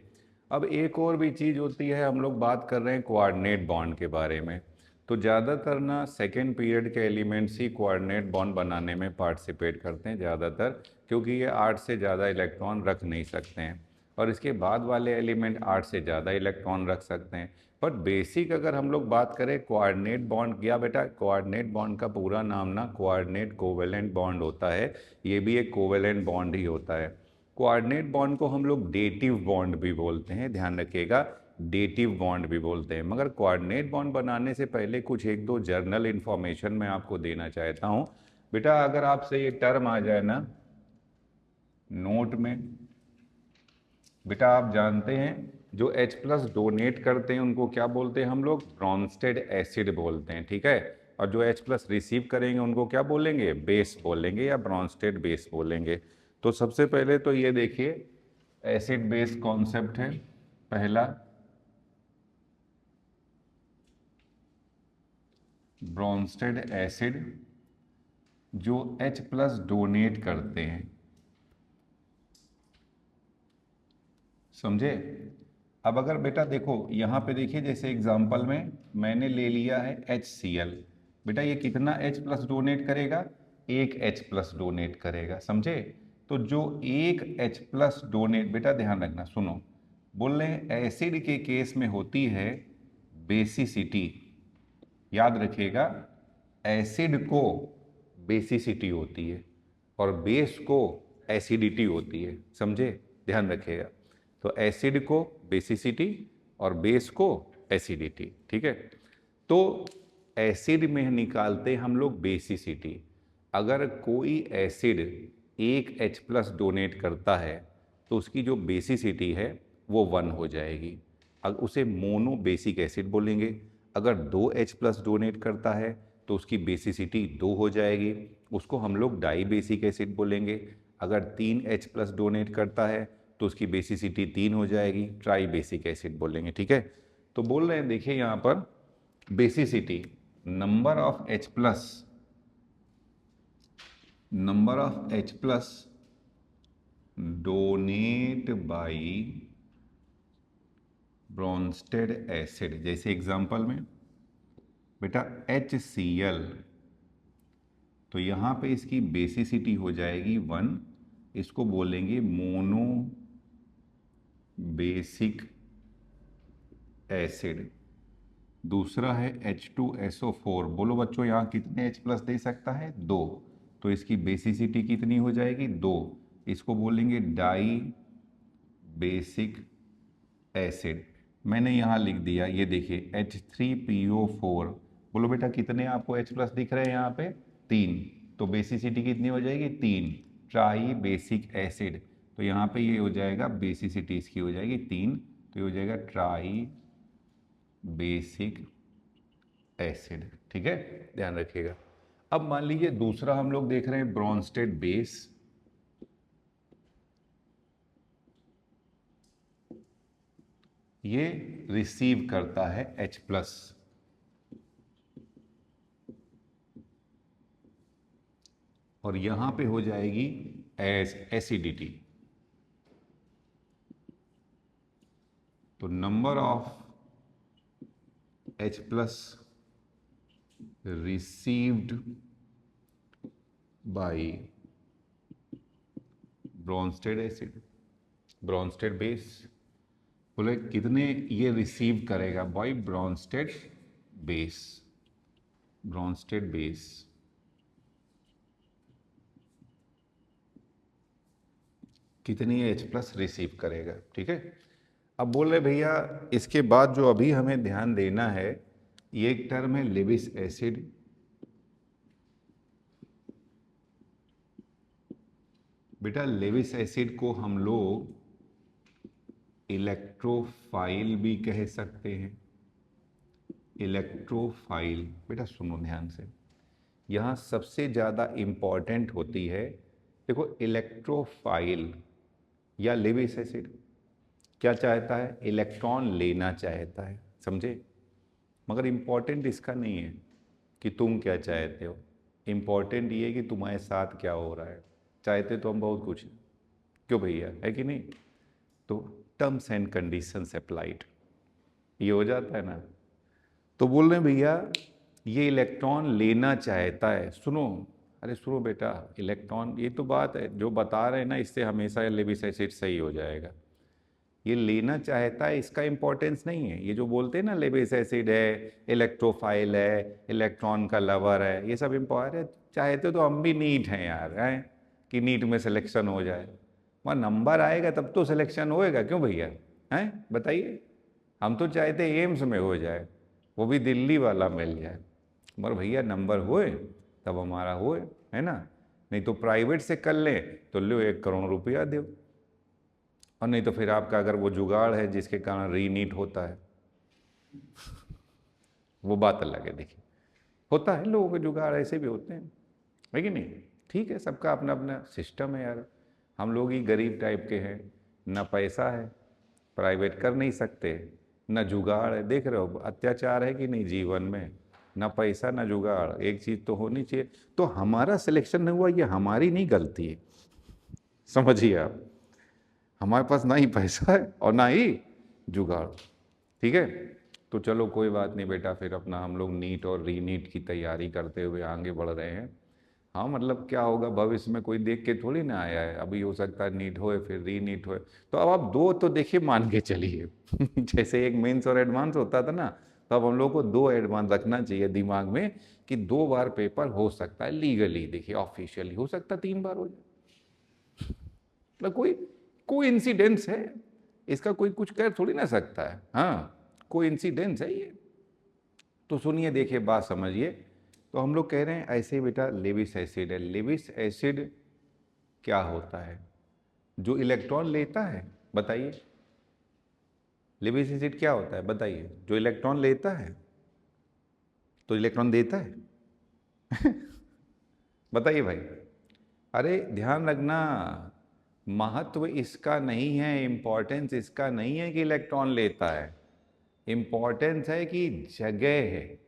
अब एक और भी चीज़ होती है, हम लोग बात कर रहे हैं कोऑर्डिनेट बॉन्ड के बारे में। तो ज़्यादातर ना सेकेंड पीरियड के एलिमेंट्स ही कोऑर्डिनेट बॉन्ड बनाने में पार्टिसिपेट करते हैं ज़्यादातर, क्योंकि ये 8 से ज़्यादा इलेक्ट्रॉन रख नहीं सकते हैं, और इसके बाद वाले एलिमेंट 8 से ज़्यादा इलेक्ट्रॉन रख सकते हैं। पर बेसिक अगर हम लोग बात करें कोऑर्डिनेट बॉन्ड, क्या बेटा, कोऑर्डिनेट बॉन्ड का पूरा नाम ना कोऑर्डिनेट कोवेलेंट बॉन्ड होता है। ये भी एक कोवेलेंट बॉन्ड ही होता है। कोऑर्डिनेट बॉन्ड को हम लोग डेटिव बॉन्ड भी बोलते हैं, ध्यान रखिएगा, डेटिव बॉन्ड भी बोलते हैं। मगर कोऑर्डिनेट बॉन्ड बनाने से पहले कुछ एक दो जर्नल इन्फॉर्मेशन मैं आपको देना चाहता हूँ। बेटा अगर आपसे ये टर्म आ जाए ना नोट में, बेटा आप जानते हैं जो H+ डोनेट करते हैं उनको क्या बोलते हैं हम लोग, ब्रॉन्स्टेड एसिड बोलते हैं, ठीक है। और जो H+ रिसीव करेंगे उनको क्या बोलेंगे, बेस बोलेंगे या ब्रॉन्स्टेड बेस बोलेंगे। तो सबसे पहले तो ये देखिए एसिड बेस कॉन्सेप्ट है पहला, ब्रॉन्स्टेड एसिड जो H+ डोनेट करते हैं। समझे? अब अगर बेटा देखो यहाँ पे देखिए, जैसे एग्जांपल में मैंने ले लिया है HCl, बेटा ये कितना H+ डोनेट करेगा, एक H+ डोनेट करेगा। समझे? तो जो एक H+ डोनेट, बेटा ध्यान रखना, सुनो, बोल रहे हैं एसिड के केस में होती है बेसिसिटी, याद रखिएगा, एसिड को बेसिसिटी होती है और बेस को एसिडिटी होती है। समझे? ध्यान रखिएगा, तो एसिड को बेसिसिटी और बेस को एसिडिटी, ठीक है। तो एसिड में निकालते हम लोग बेसिसिटी। अगर कोई एसिड एक H+ डोनेट करता है तो उसकी जो बेसिसिटी है वो 1 हो जाएगी, अब उसे मोनो बेसिक एसिड बोलेंगे। अगर 2 H+ डोनेट करता है तो उसकी बेसिसिटी 2 हो जाएगी, उसको हम लोग डाई बेसिक एसिड बोलेंगे। अगर 3 H+ डोनेट करता है तो उसकी बेसिसिटी 3 हो जाएगी, ट्राई बेसिक एसिड बोलेंगे, ठीक है। तो बोल रहे हैं, देखिए यहाँ पर basicity, number of H+ donate by Brønsted acid. जैसे एग्जांपल में बेटा HCl, तो यहाँ पे इसकी बेसिसिटी हो जाएगी 1, इसको बोलेंगे मोनो बेसिक एसिड। दूसरा है H2SO4, बोलो बच्चों यहाँ कितने H+ दे सकता है, 2, तो इसकी बेसिसिटी कितनी हो जाएगी, 2, इसको बोलेंगे डाई बेसिक एसिड। मैंने यहाँ लिख दिया, ये देखिए H3PO4, बोलो बेटा कितने आपको H+ दिख रहे हैं यहाँ पे, 3, तो बेसिसिटी कितनी हो जाएगी, 3, ट्राई बेसिक एसिड। तो यहाँ पे ये हो जाएगा बेसिसिटी इसकी हो जाएगी 3, तो ये हो जाएगा ट्राई बेसिक एसिड, ठीक है, ध्यान रखिएगा। अब मान लीजिए दूसरा हम लोग देख रहे हैं ब्रॉन्स्टेड बेस। ये रिसीव करता है H+, और यहां पे हो जाएगी एज एसिडिटी। तो number of H+ received by Bronsted acid, Bronsted base, बोले कितने ये रिसीव करेगा by Bronsted base, Bronsted base. कितनी H+ रिसीव करेगा, ठीक है। अब बोल रहे भैया इसके बाद जो अभी हमें ध्यान देना है, ये एक टर्म है लेविस एसिड। बेटा लेविस एसिड को हम लोग इलेक्ट्रोफाइल भी कह सकते हैं। इलेक्ट्रोफाइल, बेटा सुनो ध्यान से, यहाँ सबसे ज़्यादा इम्पॉर्टेंट होती है, देखो इलेक्ट्रोफाइल या लेविस एसिड क्या चाहता है, इलेक्ट्रॉन लेना चाहता है, समझे। मगर इम्पॉर्टेंट इसका नहीं है कि तुम क्या चाहते हो, इम्पॉर्टेंट ये है कि तुम्हारे साथ क्या हो रहा है। चाहते तो हम बहुत कुछ हैं, क्यों भैया, है कि नहीं। तो टर्म्स एंड कंडीशंस अप्लाइड, ये हो जाता है ना। तो बोल रहे हैं भैया ये इलेक्ट्रॉन लेना चाहता है, सुनो, अरे सुनो बेटा, इलेक्ट्रॉन, ये तो बात है जो बता रहे हैं ना, इससे हमेशा लेविस एसिड सही हो जाएगा। ये लेना चाहता है इसका इंपॉर्टेंस नहीं है, ये जो बोलते हैं ना लेविस एसिड है, इलेक्ट्रोफाइल है, इलेक्ट्रॉन का लवर है, ये सब इम्पॉर्टेंट। चाहते तो हम भी नीट हैं यार, हैं कि नीट में सिलेक्शन हो जाए, वहाँ नंबर आएगा तब तो सिलेक्शन होएगा, क्यों भैया, हैं बताइए। हम तो चाहते एम्स में हो जाए, वो भी दिल्ली वाला मिल जाए, मगर भैया नंबर होए तब हमारा होए, है ना। नहीं तो प्राइवेट से कर लें तो लो 1 करोड़ रुपया दो, और नहीं तो फिर आपका अगर वो जुगाड़ है जिसके कारण रीनीट होता है, वो बात अलग है। देखिए होता है, लोगों के जुगाड़ ऐसे भी होते हैं, है कि नहीं। ठीक है, सबका अपना अपना सिस्टम है यार। हम लोग ही गरीब टाइप के हैं, ना पैसा है, प्राइवेट कर नहीं सकते, ना जुगाड़ है। देख रहे हो अत्याचार है कि नहीं जीवन में, ना पैसा ना जुगाड़, एक चीज़ तो होनी चाहिए। तो हमारा सिलेक्शन नहीं हुआ, ये हमारी नहीं गलती है, समझिए आप। हमारे पास ना ही पैसा है और ना ही जुगाड़, ठीक है। तो चलो कोई बात नहीं बेटा, फिर अपना हम लोग नीट और रीनीट की तैयारी करते हुए आगे बढ़ रहे हैं। हाँ मतलब क्या होगा भविष्य में कोई देख के थोड़ी ना आया है, अभी हो सकता है नीट होए फिर रीनीट होए। तो अब आप दो तो देखिए मान के चलिए जैसे एक मेंस और एडवांस होता था ना, तो अब हम लोग को 2 एडवांस रखना चाहिए दिमाग में कि 2 बार पेपर हो सकता है लीगली, देखिए ऑफिशियली हो सकता है 3 बार हो जाए, मतलब कोई इंसिडेंस है, इसका कोई कुछ कर थोड़ी ना सकता है, हाँ कोई इंसिडेंस है ये। तो सुनिए देखिए बात समझिए। तो हम लोग कह रहे हैं ऐसे बेटा लेविस एसिड है, लेविस एसिड क्या होता है, जो इलेक्ट्रॉन लेता है, बताइए। लेविस एसिड क्या होता है बताइए, जो इलेक्ट्रॉन लेता है, तो इलेक्ट्रॉन देता है बताइए भाई। अरे ध्यान रखना, महत्व इसका नहीं है, इंपॉर्टेंस इसका नहीं है कि इलेक्ट्रॉन लेता है, इंपॉर्टेंस है कि जगह है,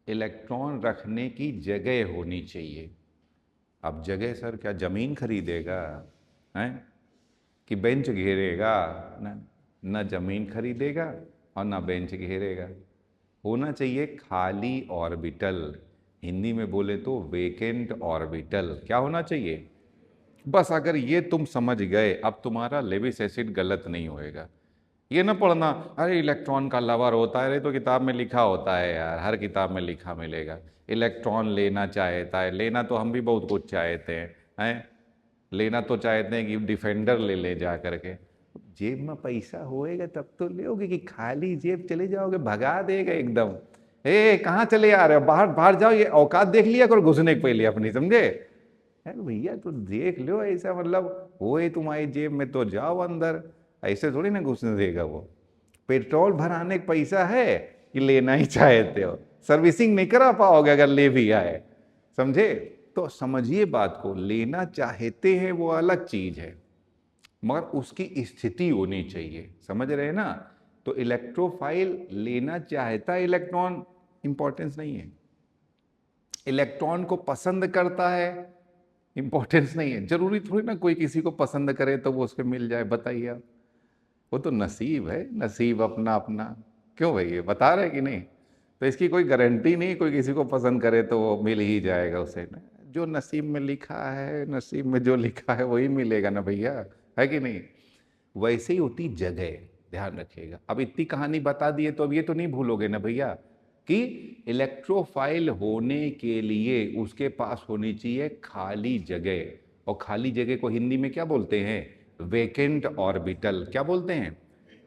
इलेक्ट्रॉन रखने की जगह होनी चाहिए। अब जगह सर क्या जमीन खरीदेगा, हैं कि बेंच घेरेगा, ना ना जमीन खरीदेगा और ना बेंच घेरेगा। होना चाहिए खाली ऑर्बिटल, हिंदी में बोले तो वेकेंट ऑर्बिटल। क्या होना चाहिए, बस अगर ये तुम समझ गए अब तुम्हारा लेविस एसिड गलत नहीं होएगा। ये ना पढ़ना अरे इलेक्ट्रॉन का लवर होता है, अरे तो किताब में लिखा होता है यार, हर किताब में लिखा मिलेगा। इलेक्ट्रॉन लेना चाहता है, लेना तो हम भी बहुत कुछ चाहते हैं लेना तो चाहते हैं कि डिफेंडर ले ले जा करके, जेब में पैसा होएगा तब तो लोगे, कि खाली जेब चले जाओगे भगा देगा एकदम। कहाँ चले आ रहे हो, बाहर बाहर जाओ, ये औकात देख लिया करो घुसने के पहले अपनी, समझे। यार भैया तो देख लो ऐसा, मतलब वो ही तुम्हारी जेब में तो जाओ अंदर, ऐसे थोड़ी ना घुसने देगा वो। पेट्रोल भराने का पैसा है कि लेना ही चाहते हो, सर्विसिंग नहीं करा पाओगे अगर ले भी आए, समझे। तो समझिए बात को, लेना चाहते हैं वो अलग चीज है, मगर उसकी स्थिति होनी चाहिए, समझ रहे हैं ना। तो इलेक्ट्रोफाइल लेना चाहता है इलेक्ट्रॉन, इंपॉर्टेंस नहीं है। इलेक्ट्रॉन को पसंद करता है, इंपॉर्टेंस नहीं है। जरूरी थोड़ी ना कोई किसी को पसंद करे तो वो उसके मिल जाए, बताइए आप। वो तो नसीब है, नसीब अपना अपना, क्यों भाई ये बता रहे कि नहीं। तो इसकी कोई गारंटी नहीं कोई किसी को पसंद करे तो वो मिल ही जाएगा उसे ना, जो नसीब में लिखा है, नसीब में जो लिखा है वही मिलेगा ना भैया, है कि नहीं। वैसे ही होती जगह, ध्यान रखिएगा। अब इतनी कहानी बता दिए तो अब ये तो नहीं भूलोगे ना भैया कि इलेक्ट्रोफाइल होने के लिए उसके पास होनी चाहिए खाली जगह, और खाली जगह को हिंदी में क्या बोलते हैं, वेकेंट ऑर्बिटल। क्या बोलते हैं,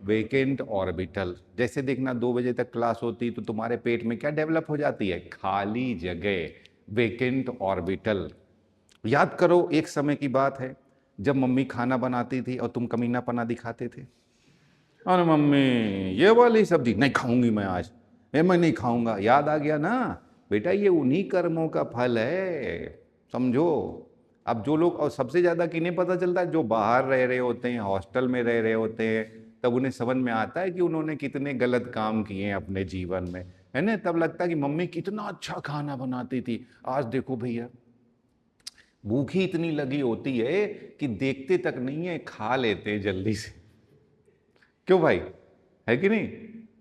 वेकेंट ऑर्बिटल। जैसे देखना 2 बजे तक क्लास होती तो तुम्हारे पेट में क्या डेवलप हो जाती है, खाली जगह, वेकेंट ऑर्बिटल। याद करो एक समय की बात है जब मम्मी खाना बनाती थी और तुम कमीनापना दिखाते थे, अरे मम्मी ये वाली सब्जी नहीं खाऊंगी मैं आज, ये मैं नहीं खाऊंगा। याद आ गया ना बेटा, ये उन्हीं कर्मों का फल है, समझो। अब जो लोग, और सबसे ज्यादा किन्हें पता चलता है, जो बाहर रह रहे होते हैं, हॉस्टल में रह रहे होते हैं, तब उन्हें समझ में आता है कि उन्होंने कितने गलत काम किए हैं अपने जीवन में, है ना। तब लगता है कि मम्मी कितना अच्छा खाना बनाती थी, आज देखो भैया भूख ही इतनी लगी होती है कि देखते तक नहीं है, खा लेते हैं जल्दी से। क्यों भाई, है कि नहीं।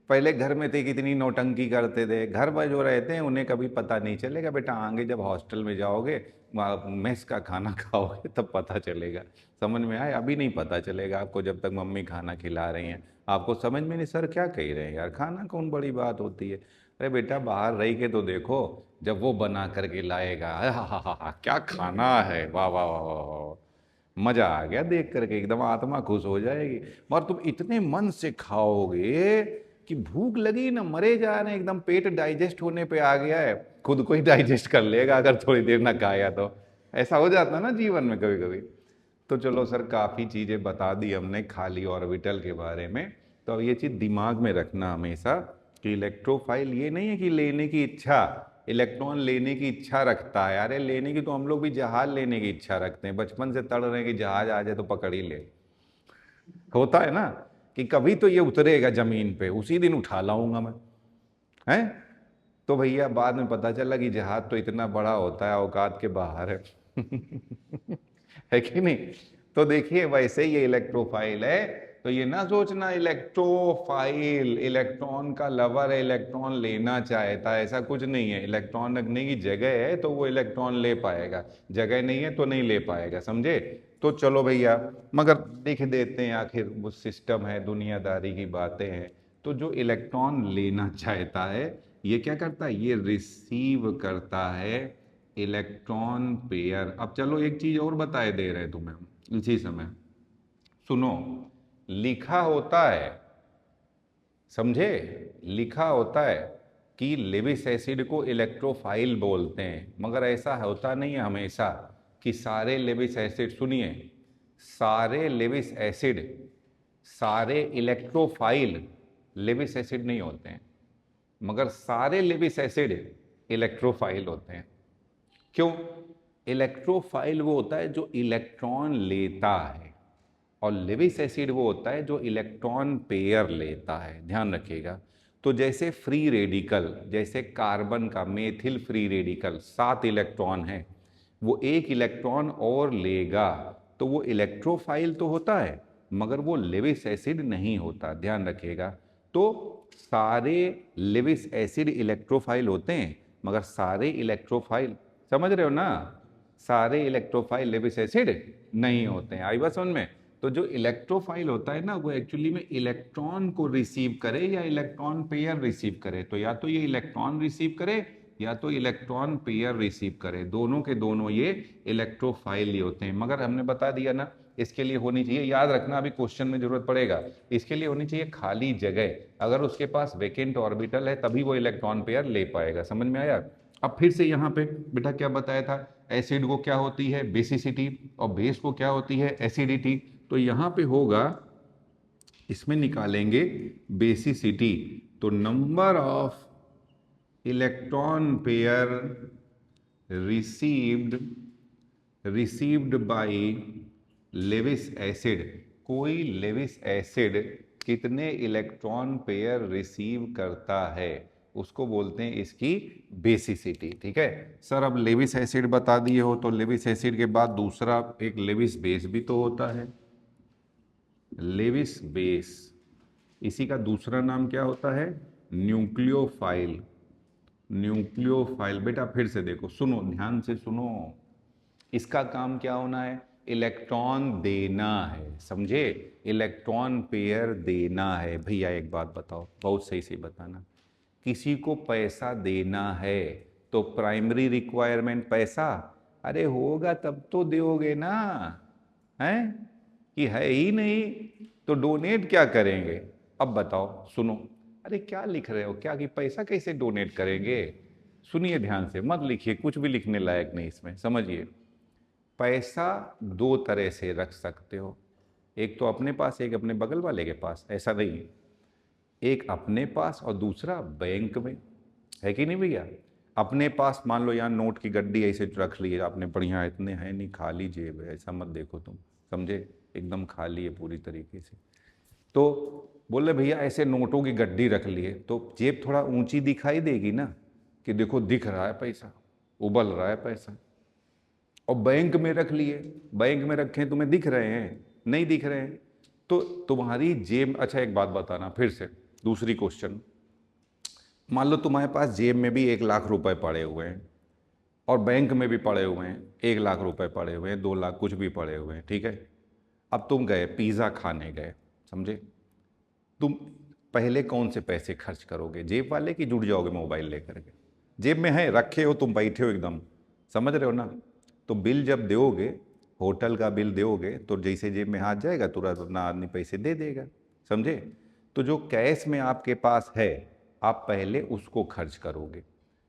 पहले घर में थे कितनी नौटंकी करते थे, घर पर जो रहते हैं उन्हें कभी पता नहीं चलेगा बेटा, आगे जब हॉस्टल में जाओगे, वहाँ मेस का खाना खाओगे तब पता चलेगा। समझ में आए, अभी नहीं पता चलेगा आपको, जब तक मम्मी खाना खिला रही हैं आपको समझ में नहीं, सर क्या कह रहे हैं यार, खाना कौन बड़ी बात होती है। अरे बेटा बाहर रह के तो देखो, जब वो बना करके लाएगा, हा क्या खाना है, वाह वाह वाह वाह वाह, मजा आ गया देख करके, एकदम आत्मा खुश हो जाएगी। और तुम इतने मन से खाओगे कि भूख लगी ना मरे जा रहे हैं, एकदम पेट डाइजेस्ट होने पे आ गया है, खुद को ही डाइजेस्ट कर लेगा अगर थोड़ी देर ना खाया तो। ऐसा हो जाता ना जीवन में कभी कभी। तो चलो सर, काफी चीजें बता दी हमने खाली ऑर्बिटल के बारे में। तो अब ये चीज दिमाग में रखना हमेशा कि इलेक्ट्रोफाइल ये नहीं है कि लेने की इच्छा, इलेक्ट्रॉन लेने की इच्छा रखता है। अरे लेने की तो हम लोग भी जहाज लेने की इच्छा रखते हैं, बचपन से तड़ रहे हैं कि जहाज आ जाए तो पकड़ ही ले। होता है ना कि कभी तो ये उतरेगा जमीन पे, उसी दिन उठा लाऊंगा मैं, है। तो भैया बाद में पता चला कि जहाज तो इतना बड़ा होता है, औकात के बाहर है। है कि नहीं। तो देखिए वैसे ही ये इलेक्ट्रोफाइल है। तो ये ना सोचना इलेक्ट्रोफाइल इलेक्ट्रॉन का लवर है, इलेक्ट्रॉन लेना चाहता है, ऐसा कुछ नहीं है। इलेक्ट्रॉन रखने की जगह है तो वो इलेक्ट्रॉन ले पाएगा, जगह नहीं है तो नहीं ले पाएगा, समझे। तो चलो भैया, मगर देख देते हैं, आखिर वो सिस्टम है, दुनियादारी की बातें हैं। तो जो इलेक्ट्रॉन लेना चाहता है ये क्या करता है, ये रिसीव करता है इलेक्ट्रॉन पेयर। अब चलो एक चीज और बताए दे रहे तुम्हें इसी समय, सुनो। लिखा होता है, समझे, लिखा होता है कि लेविस एसिड को इलेक्ट्रोफाइल बोलते हैं, मगर ऐसा होता नहीं है हमेशा कि सारे लेविस एसिड, सुनिए, सारे लेविस एसिड, सारे इलेक्ट्रोफाइल लेविस एसिड नहीं होते हैं, मगर सारे लेविस एसिड इलेक्ट्रोफाइल होते हैं। क्यों। इलेक्ट्रोफाइल वो होता है जो इलेक्ट्रॉन लेता है, और लेविस एसिड वो होता है जो इलेक्ट्रॉन पेयर लेता है, ध्यान रखिएगा। तो जैसे फ्री रेडिकल, जैसे कार्बन का मेथिल फ्री रेडिकल 7 इलेक्ट्रॉन है, वो एक इलेक्ट्रॉन और लेगा, तो वो इलेक्ट्रोफाइल तो होता है मगर वो लेविस एसिड नहीं होता, ध्यान रखिएगा। तो सारे लेविस एसिड इलेक्ट्रोफाइल होते हैं मगर सारे इलेक्ट्रोफाइल, समझ रहे हो ना, सारे इलेक्ट्रोफाइल लेविस एसिड नहीं होते हैं। आई बात समझ में। तो जो इलेक्ट्रोफाइल होता है ना, वो एक्चुअली में इलेक्ट्रॉन को रिसीव करे या इलेक्ट्रॉन पेयर रिसीव करे। तो या तो ये इलेक्ट्रॉन रिसीव करे या तो इलेक्ट्रॉन पेयर रिसीव करे, दोनों के दोनों ये इलेक्ट्रोफाइल ही होते हैं। मगर हमने बता दिया ना, इसके लिए होनी चाहिए, याद रखना अभी क्वेश्चन में जरूरत पड़ेगा, इसके लिए होनी चाहिए खाली जगह। अगर उसके पास वेकेंट ऑर्बिटल है तभी वो इलेक्ट्रॉन पेयर ले पाएगा, समझ में आया। अब फिर से यहाँ पे बेटा क्या बताया था, एसिड को क्या होती है बेसिसिटी, और बेस को क्या होती है एसिडिटी। तो यहाँ पे होगा, इसमें निकालेंगे बेसिसिटी, तो number of electron pair received by Lewis acid. कोई लेविस एसिड कितने इलेक्ट्रॉन पेयर रिसीव करता है उसको बोलते हैं इसकी बेसिसिटी, ठीक है। सर अब लेविस एसिड बता दिए हो, तो लेविस एसिड के बाद दूसरा एक लेविस बेस भी तो होता है, लेविस बेस। इसी का दूसरा नाम क्या होता है, न्यूक्लियोफाइल। न्यूक्लियोफाइल बेटा फिर से देखो, सुनो ध्यान से सुनो, इसका काम क्या होना है, इलेक्ट्रॉन देना है, समझे, इलेक्ट्रॉन पेयर देना है। भैया एक बात बताओ, बहुत सही से बताना, किसी को पैसा देना है तो प्राइमरी रिक्वायरमेंट पैसा, अरे होगा तब तो दोगे ना, है कि है ही नहीं तो डोनेट क्या करेंगे। अब बताओ सुनो, अरे क्या लिख रहे हो, क्या कि पैसा कैसे डोनेट करेंगे। सुनिए ध्यान से, मत लिखिए, कुछ भी लिखने लायक नहीं इसमें, समझिए। पैसा दो तरह से रख सकते हो, एक तो अपने पास, एक अपने बगल वाले के पास, ऐसा नहीं, एक अपने पास और दूसरा बैंक में, है कि नहीं भैया। अपने पास मान लो यहाँ नोट की गड्डी ऐसे रख ली है आपने, बढ़िया, इतने हैं नहीं, खाली जेब है, ऐसा मत देखो तुम, समझे, एकदम खाली है पूरी तरीके से। तो बोले भैया ऐसे नोटों की गड्डी रख ली है तो जेब थोड़ा ऊंची दिखाई देगी ना, कि देखो दिख रहा है पैसा, उबल रहा है पैसा। और बैंक में रख लिए, बैंक में रखे तुम्हें दिख रहे हैं, नहीं दिख रहे हैं, तो तुम्हारी जेब, अच्छा एक बात बताना फिर से, दूसरी क्वेश्चन, मान लो तुम्हारे पास जेब में भी 1 लाख रुपए पड़े हुए हैं और बैंक में भी पड़े हुए हैं, 1 लाख रुपए पड़े हुए हैं, 2 लाख कुछ भी पड़े हुए हैं, ठीक है। अब तुम गए पिज़्ज़ा खाने गए, समझे, तुम पहले कौन से पैसे खर्च करोगे, जेब वाले कि जुट जाओगे मोबाइल लेकर के। जेब में है, रखे हो, तुम बैठे हो एकदम, समझ रहे हो ना। तो बिल जब दोगे, होटल का बिल दोगे, तो जैसे जेब में हाथ जाएगा तुरंत अपना आदमी पैसे दे देगा, समझे। तो जो कैश में आपके पास है, आप पहले उसको खर्च करोगे,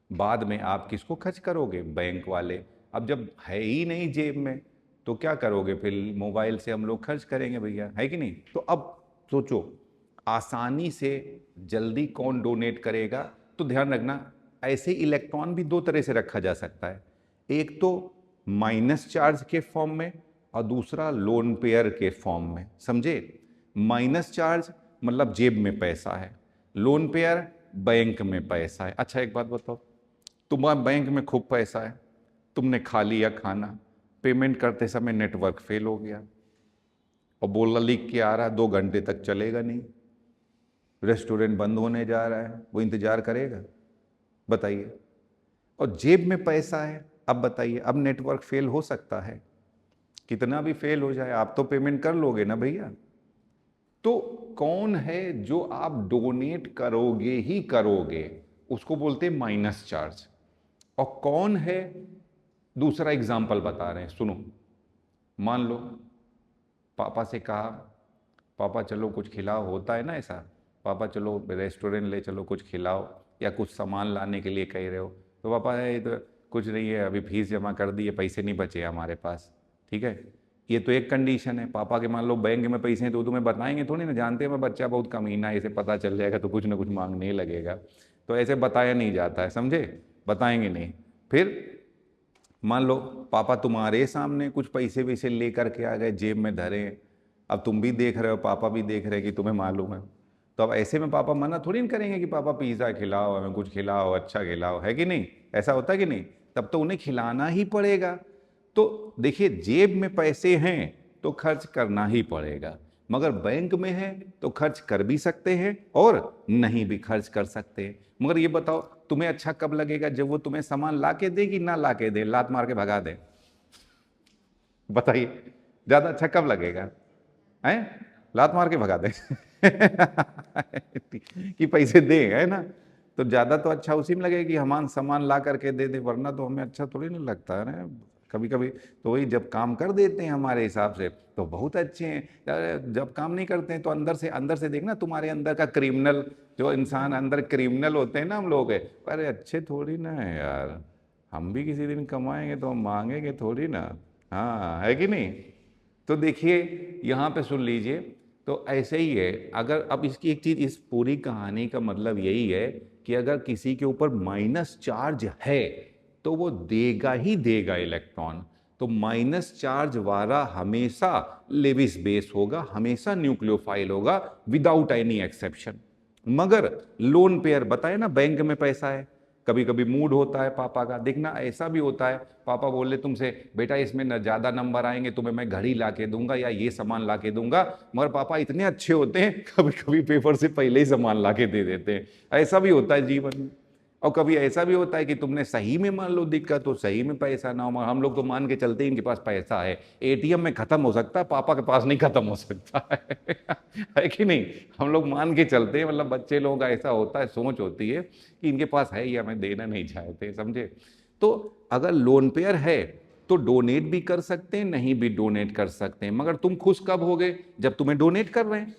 बाद में आप किसको खर्च करोगे, बैंक वाले। अब जब है ही नहीं जेब में तो क्या करोगे, फिर मोबाइल से हम लोग खर्च करेंगे भैया, है कि नहीं। तो अब सोचो, आसानी से जल्दी कौन डोनेट करेगा। तो ध्यान रखना, ऐसे इलेक्ट्रॉन भी 2 तरह से रखा जा सकता है, एक तो माइनस चार्ज के फॉर्म में और दूसरा लोन पेयर के फॉर्म में, समझे। माइनस चार्ज मतलब जेब में पैसा है, लोन पेयर बैंक में पैसा है। अच्छा एक बात बताओ, तुम्हारे बैंक में खूब पैसा है, तुमने खा लिया खाना, पेमेंट करते समय नेटवर्क फेल हो गया और बोला लिख के आ रहा है 2 घंटे तक चलेगा नहीं, रेस्टोरेंट बंद होने जा रहा है, वो इंतजार करेगा, बताइए। और जेब में पैसा है, अब बताइए, अब नेटवर्क फेल हो सकता है, कितना भी फेल हो जाए आप तो पेमेंट कर लोगे ना भैया। तो कौन है जो आप डोनेट करोगे ही करोगे, उसको बोलते हैं माइनस चार्ज। और कौन है, दूसरा एग्जाम्पल बता रहे हैं, सुनो। मान लो पापा से कहा, पापा चलो कुछ खिलाओ, होता है ना ऐसा, पापा चलो रेस्टोरेंट ले चलो कुछ खिलाओ, या कुछ सामान लाने के लिए कह रहे हो, तो पापा है तो कुछ नहीं है, अभी फीस जमा कर दी है, पैसे नहीं बचे हमारे पास, ठीक है। ये तो एक कंडीशन है। पापा के मान लो बैंक में पैसे हैं तो तुम्हें बताएंगे थोड़ी ना, जानते हैं मैं बच्चा बहुत कमीना है, इसे पता चल जाएगा तो कुछ ना कुछ मांगने लगेगा, तो ऐसे बताया नहीं जाता है, समझे, बताएंगे नहीं। फिर मान लो पापा तुम्हारे सामने कुछ पैसे वैसे लेकर के आ गए, जेब में धरे, अब तुम भी देख रहे हो, पापा भी देख रहे हैं कि तुम्हें मालूम है, तो अब ऐसे में पापा मना थोड़ी ना करेंगे कि पापा पिज़्ज़ा खिलाओ, हमें कुछ खिलाओ, अच्छा खिलाओ, है कि नहीं, ऐसा होता है कि नहीं, तब तो उन्हें खिलाना ही पड़ेगा। तो देखिए, जेब में पैसे हैं तो खर्च करना ही पड़ेगा, मगर बैंक में है तो खर्च कर भी सकते हैं और नहीं भी खर्च कर सकते हैं। मगर ये बताओ, तुम्हें अच्छा कब लगेगा, जब वो तुम्हें सामान ला के दे कि ना ला के दे, लात मार के भगा दे, बताइए, ज्यादा अच्छा कब लगेगा, हैं, लात मार के भगा दे कि पैसे दे, है ना। तो ज्यादा तो अच्छा उसी में लगेगा कि हमान सामान ला करके दे दे, वरना तो हमें अच्छा थोड़ी नहीं लगता है ना। कभी कभी तो वही जब काम कर देते हैं हमारे हिसाब से तो बहुत अच्छे हैं, जब काम नहीं करते हैं तो अंदर से देखना, तुम्हारे अंदर का क्रिमिनल, जो इंसान अंदर क्रिमिनल होते हैं ना हम लोग, अरे अच्छे थोड़ी ना है यार, हम भी किसी दिन कमाएंगे तो हम मांगेंगे थोड़ी ना, हाँ है कि नहीं। तो देखिए यहाँ पे सुन लीजिए, तो ऐसे ही है। अगर अब इसकी एक चीज, इस पूरी कहानी का मतलब यही है कि अगर किसी के ऊपर माइनस चार्ज है तो वो देगा ही देगा इलेक्ट्रॉन। तो माइनस चार्ज वाला हमेशा लेविस बेस होगा, हमेशा न्यूक्लियोफाइल होगा, विदाउट एनी एक्सेप्शन। मगर लोन पेयर बताए ना, बैंक में पैसा है, कभी कभी मूड होता है पापा का, देखना ऐसा भी होता है, पापा बोले तुमसे बेटा इसमें न ज्यादा नंबर आएंगे, तुम्हें मैं घड़ी ला के दूंगा या ये सामान ला के दूंगा, मगर पापा इतने अच्छे होते हैं कभी कभी पेपर से पहले ही सामान ला के दे देते हैं। ऐसा भी होता है जीवन में। और कभी ऐसा भी होता है कि तुमने सही में मान लो दिक्कत हो, सही में पैसा ना हो, मगर हम लोग तो मान के चलते हैं इनके पास पैसा है, एटीएम में खत्म हो सकता है, पापा के पास नहीं खत्म हो सकता है कि नहीं, हम लोग मान के चलते हैं, मतलब बच्चे लोग ऐसा होता है, सोच होती है कि इनके पास है या हमें देना नहीं चाहते, समझे। तो अगर लोन पेयर है तो डोनेट भी कर सकते हैं, नहीं भी डोनेट कर सकते हैं, मगर तुम खुश कब होगे, जब तुम्हें डोनेट कर रहे हैं।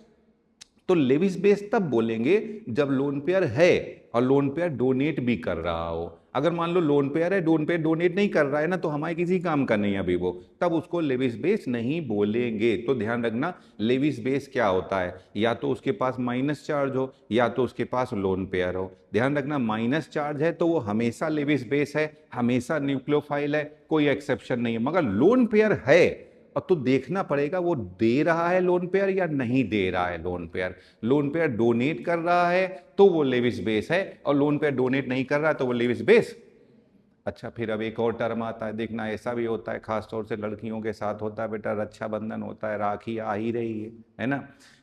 तो लेविस बेस तब बोलेंगे जब लोन पेयर है और लोन पेयर डोनेट भी कर रहा हो। अगर मान लो लोन पेयर है, लोन पेयर डोनेट नहीं कर रहा है ना, तो हमारे किसी काम का नहीं है अभी वो, तब उसको लेविस बेस नहीं बोलेंगे। तो ध्यान रखना, लेविस बेस क्या होता है, या तो उसके पास माइनस चार्ज हो या तो उसके पास लोन पेयर हो। ध्यान रखना, माइनस चार्ज है तो वो हमेशा लेविस बेस है, हमेशा न्यूक्लियोफाइल है, कोई एक्सेप्शन नहीं है। मगर लोन पेयर है और तो देखना पड़ेगा वो दे रहा है लोन पेयर या नहीं दे रहा है lone pair. Loan pair donate कर रहा है तो वो लेविस बेस है, और लोन पेयर डोनेट नहीं कर रहा है तो वो लेविस बेस। अच्छा, फिर अब एक और टर्म आता है, देखना ऐसा भी होता है, खासतौर से लड़कियों के साथ होता है बेटा, रक्षाबंधन होता है, राखी आ ही रही है ना।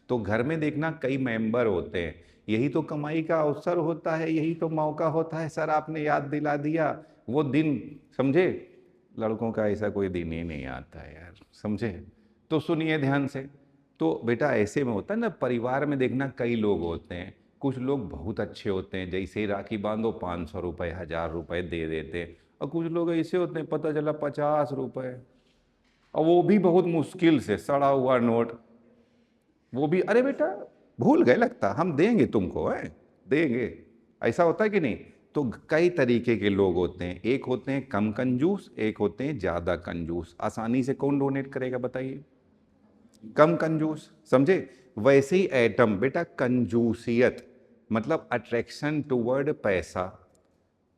तो घर में देखना कई मेंबर होते हैं, यही तो कमाई का अवसर होता है, यही तो मौका होता है। सर आपने याद दिला दिया वो दिन, समझे। लड़कों का ऐसा कोई दिन ही नहीं आता है यार, समझे। तो सुनिए ध्यान से, तो बेटा ऐसे में होता है ना, परिवार में देखना कई लोग होते हैं, कुछ लोग बहुत अच्छे होते हैं, जैसे ही राखी बांधो 500 रुपये 1000 रुपये दे देते हैं, और कुछ लोग ऐसे होते हैं पता चला 50 रुपये, और वो भी बहुत मुश्किल से सड़ा हुआ नोट, वो भी अरे बेटा भूल गए लगता, हम देंगे तुमको, है देंगे, ऐसा होता है कि नहीं। तो कई तरीके के लोग होते हैं, एक होते हैं कम कंजूस, एक होते हैं ज्यादा कंजूस। आसानी से कौन डोनेट करेगा बताइए, कम कंजूस, समझे। वैसे ही एटम बेटा, कंजूसियत मतलब अट्रैक्शन टुवर्ड पैसा,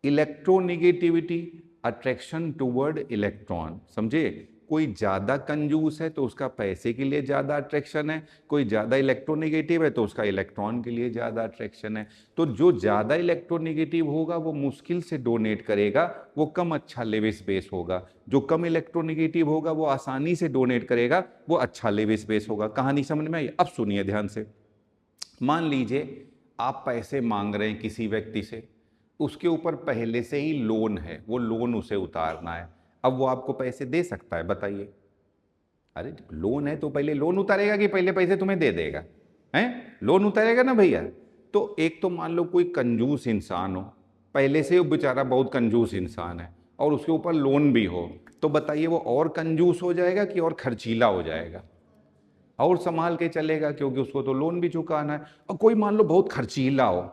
इलेक्ट्रोनिगेटिविटी अट्रैक्शन टुवर्ड इलेक्ट्रॉन, समझे। कोई ज्यादा कंजूस है तो उसका पैसे के लिए ज्यादा अट्रैक्शन है, कोई ज्यादा इलेक्ट्रोनिगेटिव है तो उसका इलेक्ट्रॉन के लिए ज्यादा अट्रैक्शन है। तो जो ज्यादा इलेक्ट्रोनिगेटिव होगा वो मुश्किल से डोनेट करेगा, वो कम अच्छा लेविस बेस होगा। जो कम इलेक्ट्रोनिगेटिव होगा वो आसानी से डोनेट करेगा, वो अच्छा लेविस बेस होगा। कहानी समझ में आई। अब सुनिए ध्यान से, मान लीजिए आप पैसे मांग रहे हैं किसी व्यक्ति से, उसके ऊपर पहले से ही लोन है, वो लोन उसे उतारना है। अब वो आपको पैसे दे सकता है बताइए। अरे लोन है तो पहले लोन उतारेगा कि पहले पैसे तुम्हें दे देगा, हैं? लोन उतारेगा ना भैया। तो एक तो मान लो कोई कंजूस इंसान हो, पहले से वो बेचारा बहुत कंजूस इंसान है, और उसके ऊपर लोन भी हो, तो बताइए वो और कंजूस हो जाएगा कि और खर्चीला हो जाएगा? और संभाल के चलेगा, क्योंकि उसको तो लोन भी चुकाना है। और कोई मान लो बहुत खर्चीला हो,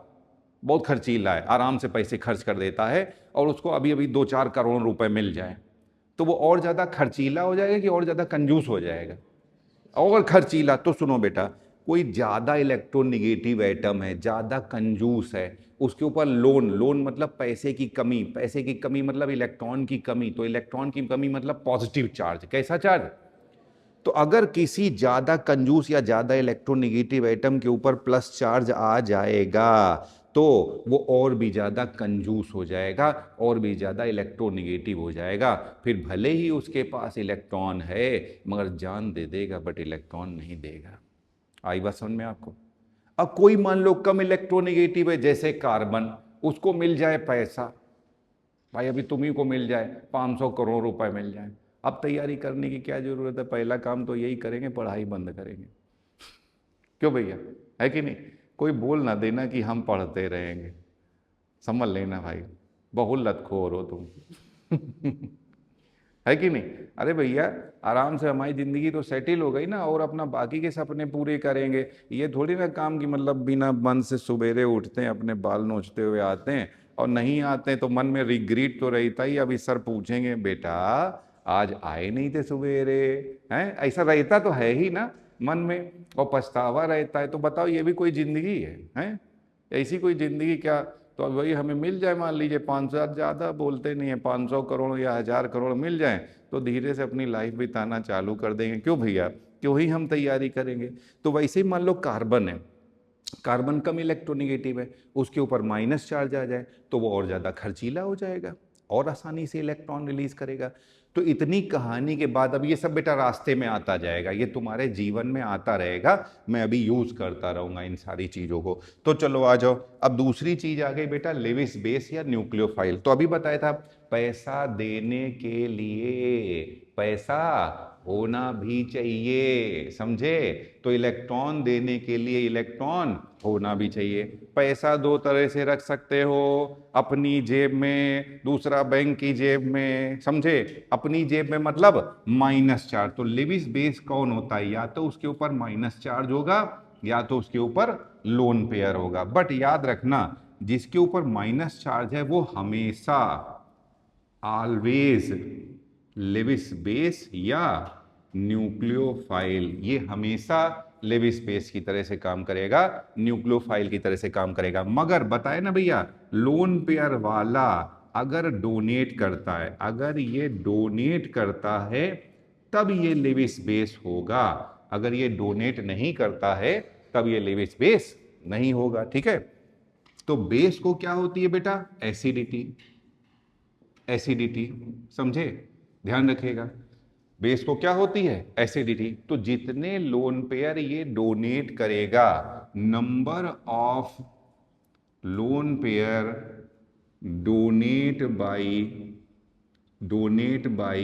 बहुत खर्चीला है, आराम से पैसे खर्च कर देता है, और उसको अभी अभी 2-4 करोड़ रुपए मिल जाए, तो वो और ज्यादा खर्चीला हो जाएगा कि और ज्यादा कंजूस हो जाएगा? और खर्चीला। तो सुनो बेटा, कोई ज्यादा इलेक्ट्रोनिगेटिव एटम है, ज्यादा कंजूस है, उसके ऊपर लोन, लोन मतलब पैसे की कमी, पैसे की कमी मतलब इलेक्ट्रॉन की कमी, तो इलेक्ट्रॉन की कमी मतलब पॉजिटिव चार्ज। कैसा चार्ज? तो अगर किसी ज्यादा कंजूस या ज्यादा इलेक्ट्रोनिगेटिव एटम के ऊपर प्लस चार्ज आ जाएगा तो वो और भी ज्यादा कंजूस हो जाएगा, और भी ज्यादा इलेक्ट्रोनिगेटिव हो जाएगा। फिर भले ही उसके पास इलेक्ट्रॉन है मगर जान दे देगा, बट इलेक्ट्रॉन नहीं देगा। आई बात समझ में आपको? अब कोई मान लो कम इलेक्ट्रोनिगेटिव है, जैसे कार्बन, उसको मिल जाए पैसा, भाई अभी तुम्ही को मिल जाए 500 करोड़ रुपए मिल जाए, अब तैयारी करने की क्या जरूरत है? पहला काम तो यही करेंगे, पढ़ाई बंद करेंगे। क्यों भैया, है कि नहीं? कोई बोल ना देना कि हम पढ़ते रहेंगे, समझ लेना भाई, बहुत लतखोर हो तुम। है कि नहीं? अरे भैया आराम से हमारी जिंदगी तो सेटिल हो गई ना, और अपना बाकी के सपने पूरे करेंगे। ये थोड़ी ना काम की मतलब बिना मन से सवेरे उठते हैं, अपने बाल नोचते हुए आते हैं, और नहीं आते हैं तो मन में रिग्रेट तो रहता ही। अभी सर पूछेंगे बेटा आज आए नहीं थे सवेरे, हैं? ऐसा रहता तो है ही ना मन में, और पछतावा रहता है। तो बताओ ये भी कोई जिंदगी है, हैं? ऐसी कोई जिंदगी क्या? तो अब वही हमें मिल जाए, मान लीजिए 500, ज़्यादा बोलते नहीं है, 500 करोड़ या 1000 करोड़ मिल जाए तो धीरे से अपनी लाइफ बिताना चालू कर देंगे। क्यों भैया, क्यों ही हम तैयारी करेंगे। तो वैसे ही मान लो कार्बन है, कार्बन कम इलेक्ट्रोनिगेटिव है, उसके ऊपर माइनस चार्ज आ जाए तो वो और ज़्यादा खर्चीला हो जाएगा, और आसानी से इलेक्ट्रॉन रिलीज करेगा। तो इतनी कहानी के बाद अब ये सब बेटा रास्ते में आता जाएगा, ये तुम्हारे जीवन में आता रहेगा, मैं अभी यूज करता रहूंगा इन सारी चीजों को। तो चलो आ जाओ, अब दूसरी चीज आ गई बेटा, लेविस बेस या न्यूक्लियोफाइल। तो अभी बताया था पैसा देने के लिए पैसा होना भी चाहिए, समझे। तो इलेक्ट्रॉन देने के लिए इलेक्ट्रॉन होना भी चाहिए। पैसा दो तरह से रख सकते हो, अपनी जेब में, दूसरा बैंक की जेब में, समझे। अपनी जेब में मतलब माइनस चार्ज। तो लेविस बेस कौन होता है? या तो उसके ऊपर माइनस चार्ज होगा या तो उसके ऊपर लोन पेयर होगा। बट याद रखना जिसके ऊपर माइनस चार्ज है वो हमेशा ऑलवेज लेविस बेस या न्यूक्लियोफाइल, ये हमेशा लेविस बेस की तरह से काम करेगा, न्यूक्लियोफाइल की तरह से काम करेगा। मगर बताए ना भैया, लोन पेयर वाला अगर डोनेट करता है, अगर ये डोनेट करता है तब ये लेविस बेस होगा, अगर ये डोनेट नहीं करता है तब ये लेविस बेस नहीं होगा। ठीक है, तो बेस को क्या होती है बेटा, एसिडिटी, एसिडिटी, समझे, ध्यान रखिएगा, बेस को क्या होती है, एसिडिटी। तो जितने लोन पेयर ये डोनेट करेगा, number of lone pair donate by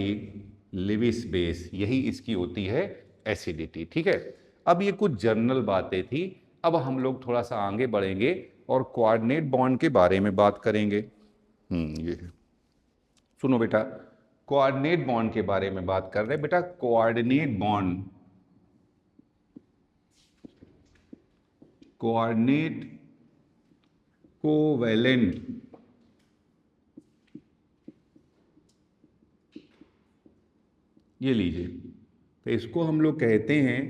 Lewis base, यही इसकी होती है एसिडिटी। ठीक है, अब ये कुछ जनरल बातें थी, अब हम लोग थोड़ा सा आगे बढ़ेंगे और कोऑर्डिनेट बॉन्ड के बारे में बात करेंगे। ये सुनो बेटा, कोऑर्डिनेट बॉन्ड के बारे में बात कर रहे हैं बेटा। कोऑर्डिनेट बॉन्ड, कोऑर्डिनेट कोवेलेंट ये लीजिए, तो इसको हम लोग कहते हैं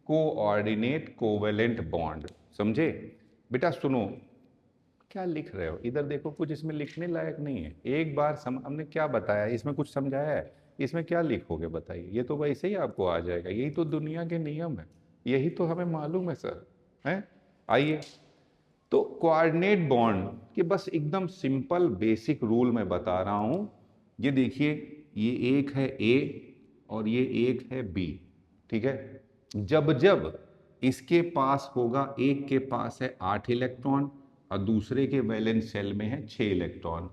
कोऑर्डिनेट कोवेलेंट बॉन्ड। समझे बेटा, सुनो क्या लिख रहे हो, इधर देखो, कुछ इसमें लिखने लायक नहीं है। एक बार हमने क्या बताया, इसमें कुछ समझाया है, इसमें क्या लिखोगे बताइए, ये तो वैसे ही आपको आ जाएगा, यही तो दुनिया के नियम है, यही तो हमें मालूम है सर, हैं। आइए, तो कोऑर्डिनेट बॉन्ड के बस एकदम सिंपल बेसिक रूल मैं बता रहा हूं। ये देखिए, ये एक है ए और ये एक है बी। ठीक है, जब जब इसके पास होगा, एक के पास है 8 इलेक्ट्रॉन और दूसरे के वैलेंस शेल में है 6 इलेक्ट्रॉन,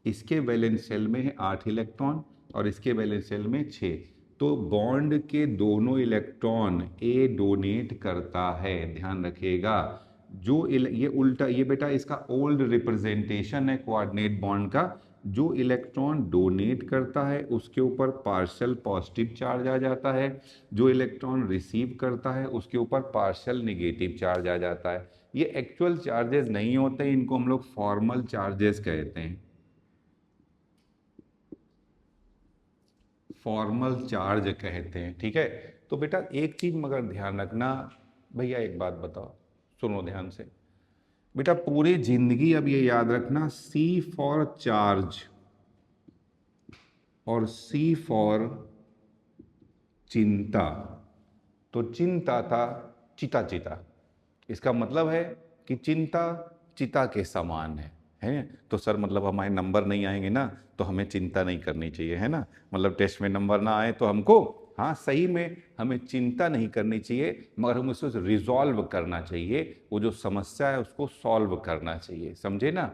इसके वैलेंस शेल में है 8 इलेक्ट्रॉन और इसके वैलेंस शेल में 6, तो बॉन्ड के दोनों इलेक्ट्रॉन ए डोनेट करता है। ध्यान रखिएगा, जो ये उल्टा, ये बेटा इसका ओल्ड रिप्रेजेंटेशन है कोऑर्डिनेट बॉन्ड का। जो इलेक्ट्रॉन डोनेट करता है उसके ऊपर पार्शियल पॉजिटिव चार्ज आ जाता है, जो इलेक्ट्रॉन रिसीव करता है उसके ऊपर पार्शियल नेगेटिव चार्ज आ जाता है। ये एक्चुअल चार्जेस नहीं होते, इनको हम लोग फॉर्मल चार्जेस कहते हैं, फॉर्मल चार्ज कहते हैं। ठीक है, तो बेटा एक चीज मगर ध्यान रखना, भैया एक बात बताओ, सुनो ध्यान से बेटा, पूरी जिंदगी अब ये याद रखना, सी फॉर चार्ज और सी फॉर चिंता। तो चिंता था चिता चिता, इसका मतलब है कि चिंता चिता के समान है। तो सर मतलब हमारे नंबर नहीं आएंगे ना, तो हमें चिंता नहीं करनी चाहिए, है ना, मतलब टेस्ट में नंबर ना आए तो हमको, हाँ सही में हमें चिंता नहीं करनी चाहिए, मगर हमें उसको रिजॉल्व करना चाहिए, वो जो समस्या है उसको सॉल्व करना चाहिए, समझे ना।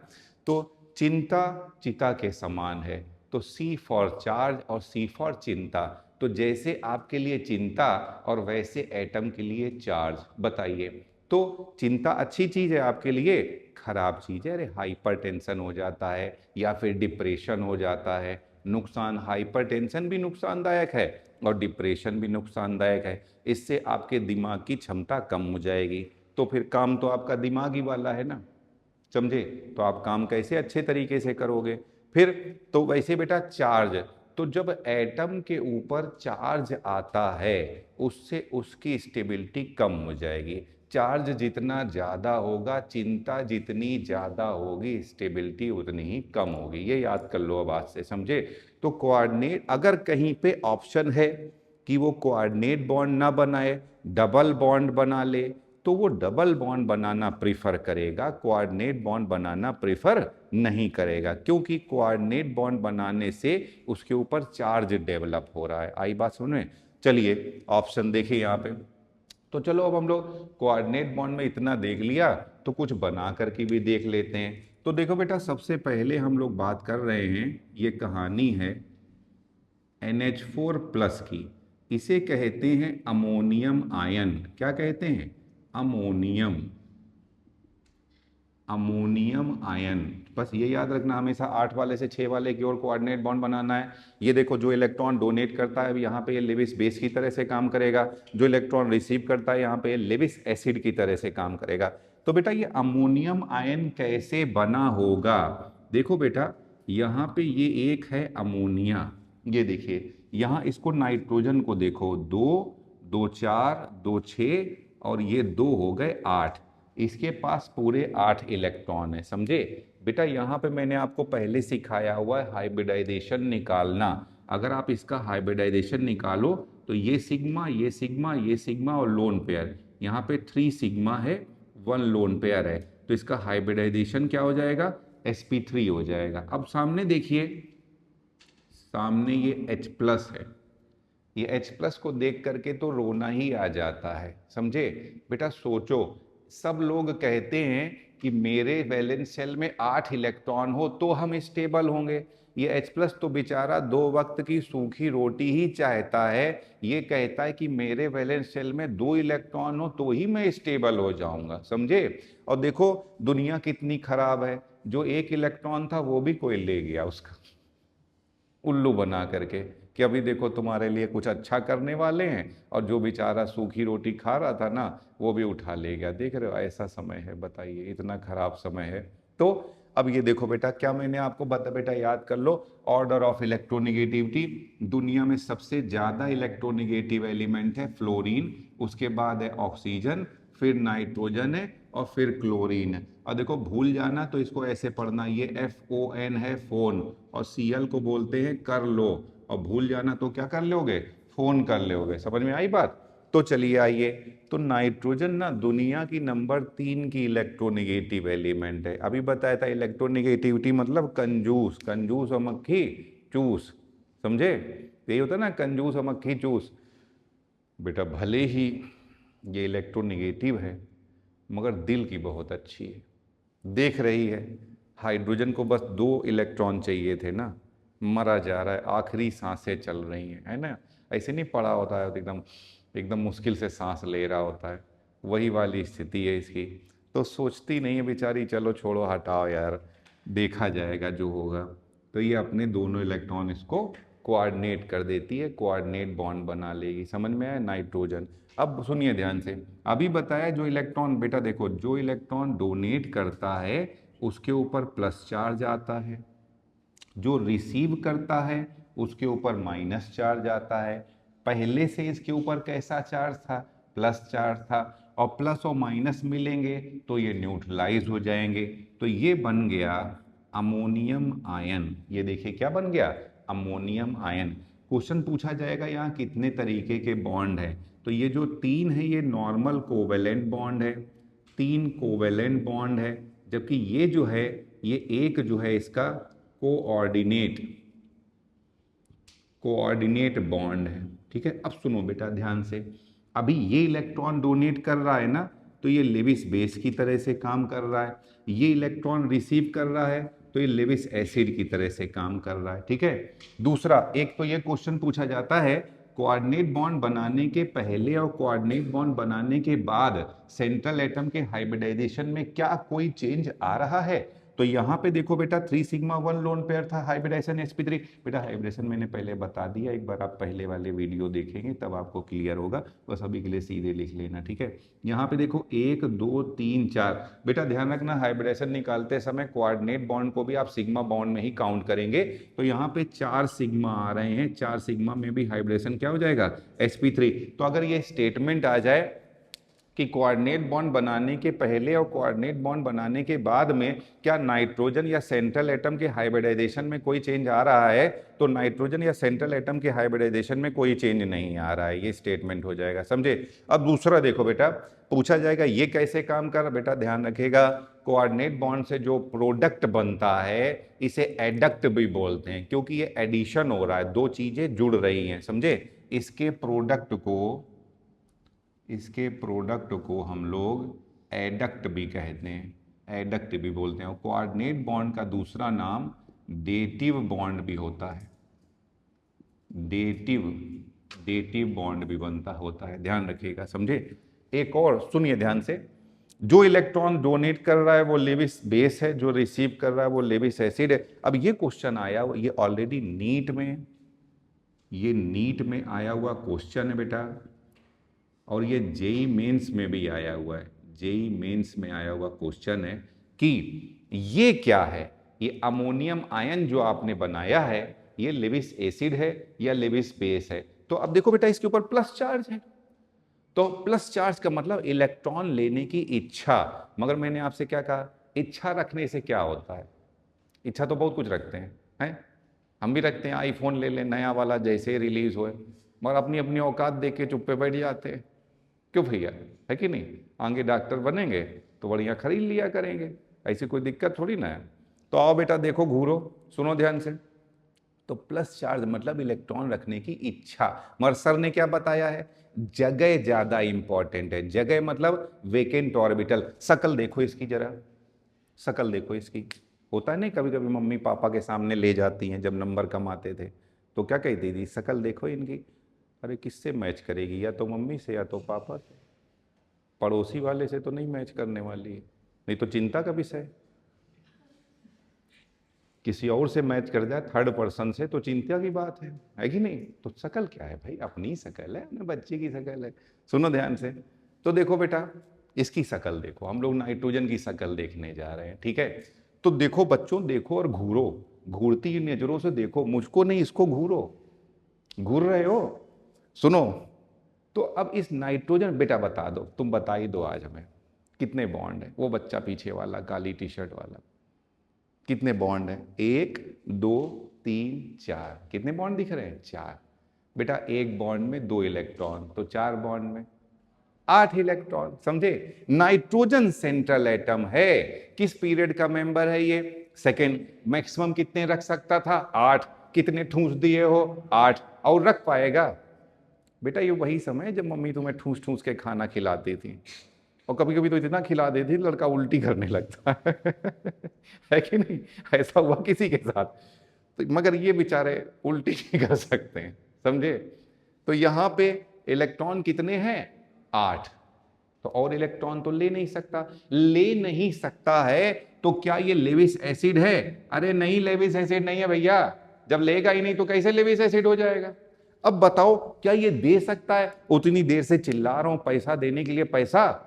तो चिंता चिता के समान है, तो सी फॉर चार्ज और सी फॉर चिंता, तो जैसे आपके लिए चिंता और वैसे एटम के लिए चार्ज। बताइए, तो चिंता अच्छी चीज है आपके लिए, खराब चीज है, अरे हाइपरटेंशन हो जाता है या फिर डिप्रेशन हो जाता है, नुकसान, हाइपरटेंशन भी नुकसानदायक है और डिप्रेशन भी नुकसानदायक है, इससे आपके दिमाग की क्षमता कम हो जाएगी, तो फिर काम तो आपका दिमाग ही वाला है ना, समझे, तो आप काम कैसे अच्छे तरीके से करोगे फिर। तो वैसे बेटा चार्ज, तो जब एटम के ऊपर चार्ज आता है उससे उसकी स्टेबिलिटी कम हो जाएगी, चार्ज जितना ज्यादा होगा, चिंता जितनी ज्यादा होगी, स्टेबिलिटी उतनी ही कम होगी, ये याद कर लो अब आज से, समझे। तो कोऑर्डिनेट, अगर कहीं पे ऑप्शन है कि वो कोऑर्डिनेट बॉन्ड ना बनाए, डबल बॉन्ड बना ले, तो वो डबल बॉन्ड बनाना प्रीफर करेगा, कोऑर्डिनेट बॉन्ड बनाना प्रीफर नहीं करेगा, क्योंकि कोऑर्डिनेट बॉन्ड बनाने से उसके ऊपर चार्ज डेवलप हो रहा है। आई बात समझ में। चलिए ऑप्शन देखिए यहाँ पे, तो चलो अब हम लोग कोऑर्डिनेट बॉन्ड में इतना देख लिया, तो कुछ बना करके भी देख लेते हैं। तो देखो बेटा, सबसे पहले हम लोग बात कर रहे हैं, ये कहानी है NH4+ की, इसे कहते हैं अमोनियम आयन। क्या कहते हैं, अमोनियम, अमोनियम आयन। बस ये याद रखना हमेशा, 8 वाले से 6 वाले की ओर कोऑर्डिनेट बॉन्ड बनाना है। ये देखो, जो इलेक्ट्रॉन डोनेट करता है यहाँ पे ये लेविस बेस की तरह से काम करेगा, जो इलेक्ट्रॉन रिसीव करता है यहाँ पे लेविस एसिड की तरह से काम करेगा। तो बेटा ये अमोनियम आयन कैसे बना होगा? देखो बेटा, यहाँ पे ये एक है अमोनिया, ये देखिए यहाँ इसको नाइट्रोजन को देखो, 2 2 4 2 6 और ये 2 हो गए 8। इसके पास पूरे 8 इलेक्ट्रॉन है, समझे बेटा। यहाँ पे मैंने आपको पहले सिखाया हुआ है हाइब्रिडाइजेशन निकालना। अगर आप इसका हाइब्रिडाइजेशन निकालो तो ये सिग्मा, ये सिग्मा, ये सिग्मा और लोन पेयर, यहाँ पे 3 सिग्मा है, 1 लोन पेयर है, तो इसका हाइब्रिडाइजेशन क्या हो जाएगा? sp3 हो जाएगा। अब सामने देखिए, सामने ये H प्लस है, ये H प्लस को देख करके तो रोना ही आ जाता है, समझे बेटा। सोचो, सब लोग कहते हैं कि मेरे वैलेंस शेल में 8 इलेक्ट्रॉन हो तो हम स्टेबल होंगे। ये H प्लस तो बेचारा 2 वक्त की सूखी रोटी ही चाहता है, ये कहता है कि मेरे वैलेंस शेल में 2 इलेक्ट्रॉन हो तो ही मैं स्टेबल हो जाऊंगा, समझे। और देखो दुनिया कितनी खराब है, जो 1 इलेक्ट्रॉन था वो भी कोई ले गया उसका, उल्लू बना करके कि अभी देखो तुम्हारे लिए कुछ अच्छा करने वाले हैं, और जो बेचारा सूखी रोटी खा रहा था ना वो भी उठा ले गया। देख रहे हो, ऐसा समय है, बताइए इतना खराब समय है। तो अब ये देखो बेटा, क्या मैंने आपको बता, बेटा याद कर लो, ऑर्डर ऑफ इलेक्ट्रोनिगेटिविटी। दुनिया में सबसे ज्यादा इलेक्ट्रोनिगेटिव एलिमेंट है फ्लोरीन, उसके बाद है ऑक्सीजन, फिर नाइट्रोजन है और फिर क्लोरीन है। और देखो भूल जाना तो इसको ऐसे पढ़ना, ये FON है फोन, और Cl को बोलते हैं कर लो, और भूल जाना तो क्या कर लोगे? फोन कर लोगे। समझ में आई बात? तो चलिए आइए, तो नाइट्रोजन ना दुनिया की नंबर 3 की इलेक्ट्रोनिगेटिव एलिमेंट है। अभी बताया था इलेक्ट्रोनिगेटिविटी मतलब कंजूस, कंजूस और मक्खी चूस, समझे, यही होता ना, कंजूस और मक्खी चूस। बेटा भले ही ये इलेक्ट्रोनिगेटिव है मगर दिल की बहुत अच्छी है, देख रही है हाइड्रोजन को बस 2 इलेक्ट्रॉन चाहिए थे ना, मरा जा रहा है, आखिरी सांसें चल रही हैं, है ना। ऐसे नहीं पड़ा होता है, एकदम एकदम मुश्किल से सांस ले रहा होता है, वही वाली स्थिति है इसकी। तो सोचती नहीं है बेचारी, चलो छोड़ो हटाओ यार, देखा जाएगा जो होगा। तो ये अपने दोनों इलेक्ट्रॉन इसको कोऑर्डिनेट कर देती है, कोऑर्डिनेट बॉन्ड बना लेगी। समझ में आया नाइट्रोजन? अब सुनिए ध्यान से, अभी बताया जो इलेक्ट्रॉन, बेटा देखो जो इलेक्ट्रॉन डोनेट करता है उसके ऊपर प्लस चार्ज आता है, जो रिसीव करता है उसके ऊपर माइनस चार्ज आता है। पहले से इसके ऊपर कैसा चार्ज था? प्लस चार्ज था, और प्लस और माइनस मिलेंगे तो ये न्यूट्रलाइज हो जाएंगे, तो ये बन गया अमोनियम आयन। ये देखिए क्या बन गया? Ammonium ion. क्वेश्चन पूछा जाएगा यहाँ कितने तरीके के बॉन्ड है, तो ये जो 3 है ये नॉर्मल कोवेलेंट बॉन्ड है, 3 कोवेलेंट बॉन्ड है, जबकि ये जो है ये एक जो है इसका कोऑर्डिनेट, कोऑर्डिनेट बॉन्ड है। ठीक है, अब सुनो बेटा ध्यान से, अभी ये इलेक्ट्रॉन डोनेट कर रहा है ना, तो ये लेविस बेस की तरह से काम कर रहा है, ये इलेक्ट्रॉन रिसीव कर रहा है तो ये लेविस एसिड की तरह से काम कर रहा है। ठीक है, दूसरा एक तो ये क्वेश्चन पूछा जाता है कोऑर्डिनेट बॉन्ड बनाने के पहले और कोऑर्डिनेट बॉन्ड बनाने के बाद सेंट्रल एटम के हाइब्रिडाइजेशन में क्या कोई चेंज आ रहा है? तो यहाँ पे देखो बेटा 3 सिग्मा 1 लोन पेयर था, हाइब्रिडाइजेशन sp3। बेटा हाइब्रिडेशन मैंने पहले बता दिया, एक बार आप पहले वाले वीडियो देखेंगे तब आपको क्लियर होगा, बस अभी के लिए सीधे लिख लेना। ठीक है, यहाँ पे देखो 1 2 3 4, बेटा ध्यान रखना हाइब्रिडेशन निकालते समय कोऑर्डिनेट बॉन्ड को भी आप सिग्मा बॉन्ड में ही काउंट करेंगे। तो यहाँ पे 4 सिग्मा आ रहे हैं, 4 सिग्मा में भी हाइब्रिडेशन क्या हो जाएगा? sp3। तो अगर ये स्टेटमेंट आ जाए कि कोऑर्डिनेट बॉन्ड बनाने के पहले और कोऑर्डिनेट बॉन्ड बनाने के बाद में क्या नाइट्रोजन या सेंट्रल एटम के हाइब्रिडाइजेशन में कोई चेंज आ रहा है, तो नाइट्रोजन या सेंट्रल एटम के हाइब्रिडाइजेशन में कोई चेंज नहीं आ रहा है, ये स्टेटमेंट हो जाएगा, समझे। अब दूसरा देखो बेटा, पूछा जाएगा ये कैसे काम कर, बेटा ध्यान रखिएगा, कोऑर्डिनेट बॉन्ड से जो प्रोडक्ट बनता है इसे एडक्ट भी बोलते हैं, क्योंकि ये एडिशन हो रहा है, 2 चीजें जुड़ रही हैं, समझे। इसके प्रोडक्ट को हम लोग एडक्ट भी कहते हैं, एडक्ट भी बोलते हैं। और कोऑर्डिनेट बॉन्ड का दूसरा नाम डेटिव बॉन्ड भी होता है, डेटिव बॉन्ड भी बनता होता है, ध्यान रखिएगा, समझे। एक और सुनिए ध्यान से, जो इलेक्ट्रॉन डोनेट कर रहा है वो लेविस बेस है, जो रिसीव कर रहा है वो लेविस एसिड है। अब ये क्वेश्चन आया, ये ऑलरेडी नीट में आया हुआ क्वेश्चन है बेटा, और ये जेई मेंस में भी आया हुआ है, जेई मेंस में आया हुआ क्वेश्चन है कि ये क्या है, ये अमोनियम आयन जो आपने बनाया है ये लेविस एसिड है या लेविस बेस है। तो अब देखो बेटा इसके ऊपर प्लस चार्ज है, तो प्लस चार्ज का मतलब इलेक्ट्रॉन लेने की इच्छा। मगर मैंने आपसे क्या कहा, इच्छा रखने से क्या होता है, इच्छा तो बहुत कुछ रखते हैं हम भी रखते हैं, आईफोन ले लें नया वाला जैसे रिलीज होए, मगर अपनी अपनी औकात देख के चुप पे बैठ जाते हैं। क्यों भैया, है कि नहीं? आगे डॉक्टर बनेंगे तो बढ़िया खरीद लिया करेंगे, ऐसी कोई दिक्कत थोड़ी ना है। तो आओ बेटा देखो, घूरो, सुनो ध्यान से। तो प्लस चार्ज मतलब इलेक्ट्रॉन रखने की इच्छा। मगर सर ने क्या बताया है, जगह ज्यादा इंपॉर्टेंट है। जगह मतलब वेकेंट ऑर्बिटल। शकल देखो इसकी जरा, शकल देखो इसकी। होता है नहीं, कभी कभी मम्मी पापा के सामने ले जाती हैं जब नंबर कम आते थे, तो क्या कहती थी, शकल देखो इनकी। अरे किससे मैच करेगी, या तो मम्मी से या तो पापा से, पड़ोसी वाले से तो नहीं मैच करने वाली है, नहीं तो चिंता का विषय। किसी और से मैच कर जाए थर्ड पर्सन से तो चिंता की बात है कि नहीं? तो शकल क्या है भाई, अपनी शकल है ना, बच्चे की शकल है। सुनो ध्यान से। तो देखो बेटा इसकी शकल देखो, हम लोग नाइट्रोजन की शकल देखने जा रहे हैं, ठीक है? तो देखो बच्चों, देखो और घूरो, घूरती नजरों से देखो, मुझको नहीं इसको घूरो। घूर रहे हो? सुनो, तो अब इस नाइट्रोजन, बेटा बता दो, तुम बता ही दो आज हमें, कितने बॉन्ड है? वो बच्चा पीछे वाला काली टी शर्ट वाला, कितने बॉन्ड है? 1 2 3 4। कितने बॉन्ड दिख रहे हैं? 4। बेटा एक बॉन्ड में 2 इलेक्ट्रॉन, तो 4 बॉन्ड में 8 इलेक्ट्रॉन। समझे? नाइट्रोजन सेंट्रल एटम है। किस पीरियड का मेंबर है ये? सेकेंड। मैक्सिमम कितने रख सकता था? 8। कितने ठूंस दिए हो? 8। और रख पाएगा? बेटा ये वही समय है जब मम्मी तुम्हें ठूस ठूस के खाना खिलाती थी, और कभी कभी तो इतना खिला देती लड़का उल्टी करने लगता है कि नहीं? ऐसा हुआ किसी के साथ? तो मगर ये बेचारे उल्टी नहीं कर सकते हैं, समझे? तो यहां पे इलेक्ट्रॉन कितने हैं? 8। तो और इलेक्ट्रॉन तो ले नहीं सकता, ले नहीं सकता है तो क्या ये लेविस एसिड है? अरे नहीं, लेविस एसिड नहीं है भैया। जब लेगा ही नहीं तो कैसे लेविस एसिड हो जाएगा? अब बताओ क्या ये दे सकता है? उतनी देर से चिल्ला रहा हूं पैसा देने के लिए, पैसा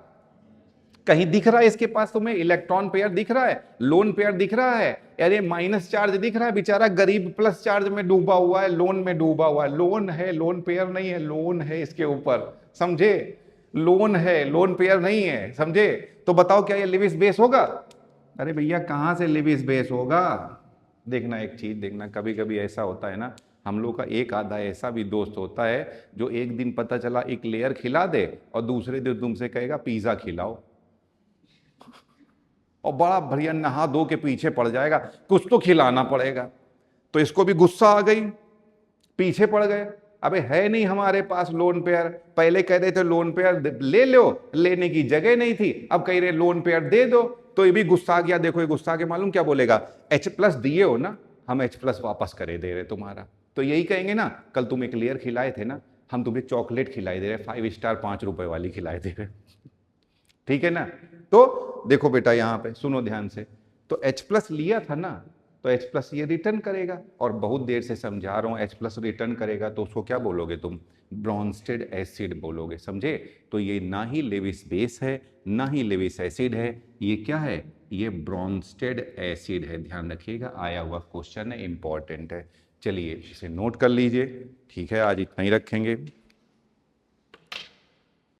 कहीं दिख रहा है इसके पास तुम्हें? इलेक्ट्रॉन पेयर दिख रहा है? लोन पेयर दिख रहा है? अरे माइनस चार्ज दिख रहा है? बेचारा गरीब प्लस चार्ज में डूबा हुआ है, लोन में डूबा हुआ है। लोन है, लोन पेयर नहीं है, लोन है इसके ऊपर, समझे? लोन है, लोन पेयर नहीं है, समझे? तो बताओ क्या ये लिविस बेस होगा? अरे भैया कहां से लिविस बेस होगा? देखना एक चीज, देखना कभी कभी ऐसा होता है ना, हम लोग का एक आधा ऐसा भी दोस्त होता है जो एक दिन पता चला एक लेयर खिला दे और दूसरे दिन तुमसे कहेगा पिज्जा खिलाओ, और बड़ा बढ़िया नहा धो के पीछे पड़ जाएगा, कुछ तो खिलाना पड़ेगा। तो इसको भी गुस्सा आ गई, पीछे पड़ गए। अबे है नहीं हमारे पास लोन पेयर, पहले कह रहे थे लोन पेयर ले लो, लेने की जगह नहीं थी, अब कह रहे लोन पेयर दे दो। तो ये भी गुस्सा आ गया। देखो ये गुस्सा के मालूम क्या बोलेगा, H+ दिए हो ना, हम H+ वापस करे दे रहे तुम्हारा। तो यही कहेंगे ना, कल तुम एक लेयर खिलाए थे ना, हम तुम्हें चॉकलेट खिलाई दे रहे, 5 स्टार 5 रुपए वाली खिलाए दे रहे, ठीक है ना? तो देखो बेटा यहां पे सुनो ध्यान से, तो H+ लिया था ना, तो H+ ये रिटर्न करेगा, और बहुत देर से समझा रहा हूं, H+ रिटर्न करेगा तो उसको क्या बोलोगे तुम? ब्रॉन्स्टेड एसिड बोलोगे, समझे? तो ये ना ही लेविस बेस है ना ही लेविस एसिड है, ये क्या है? ये ब्रॉन्स्टेड एसिड है। ध्यान रखिएगा, आया हुआ क्वेश्चन है, इंपॉर्टेंट है। चलिए इसे नोट कर लीजिए, ठीक है? आज इतना ही रखेंगे।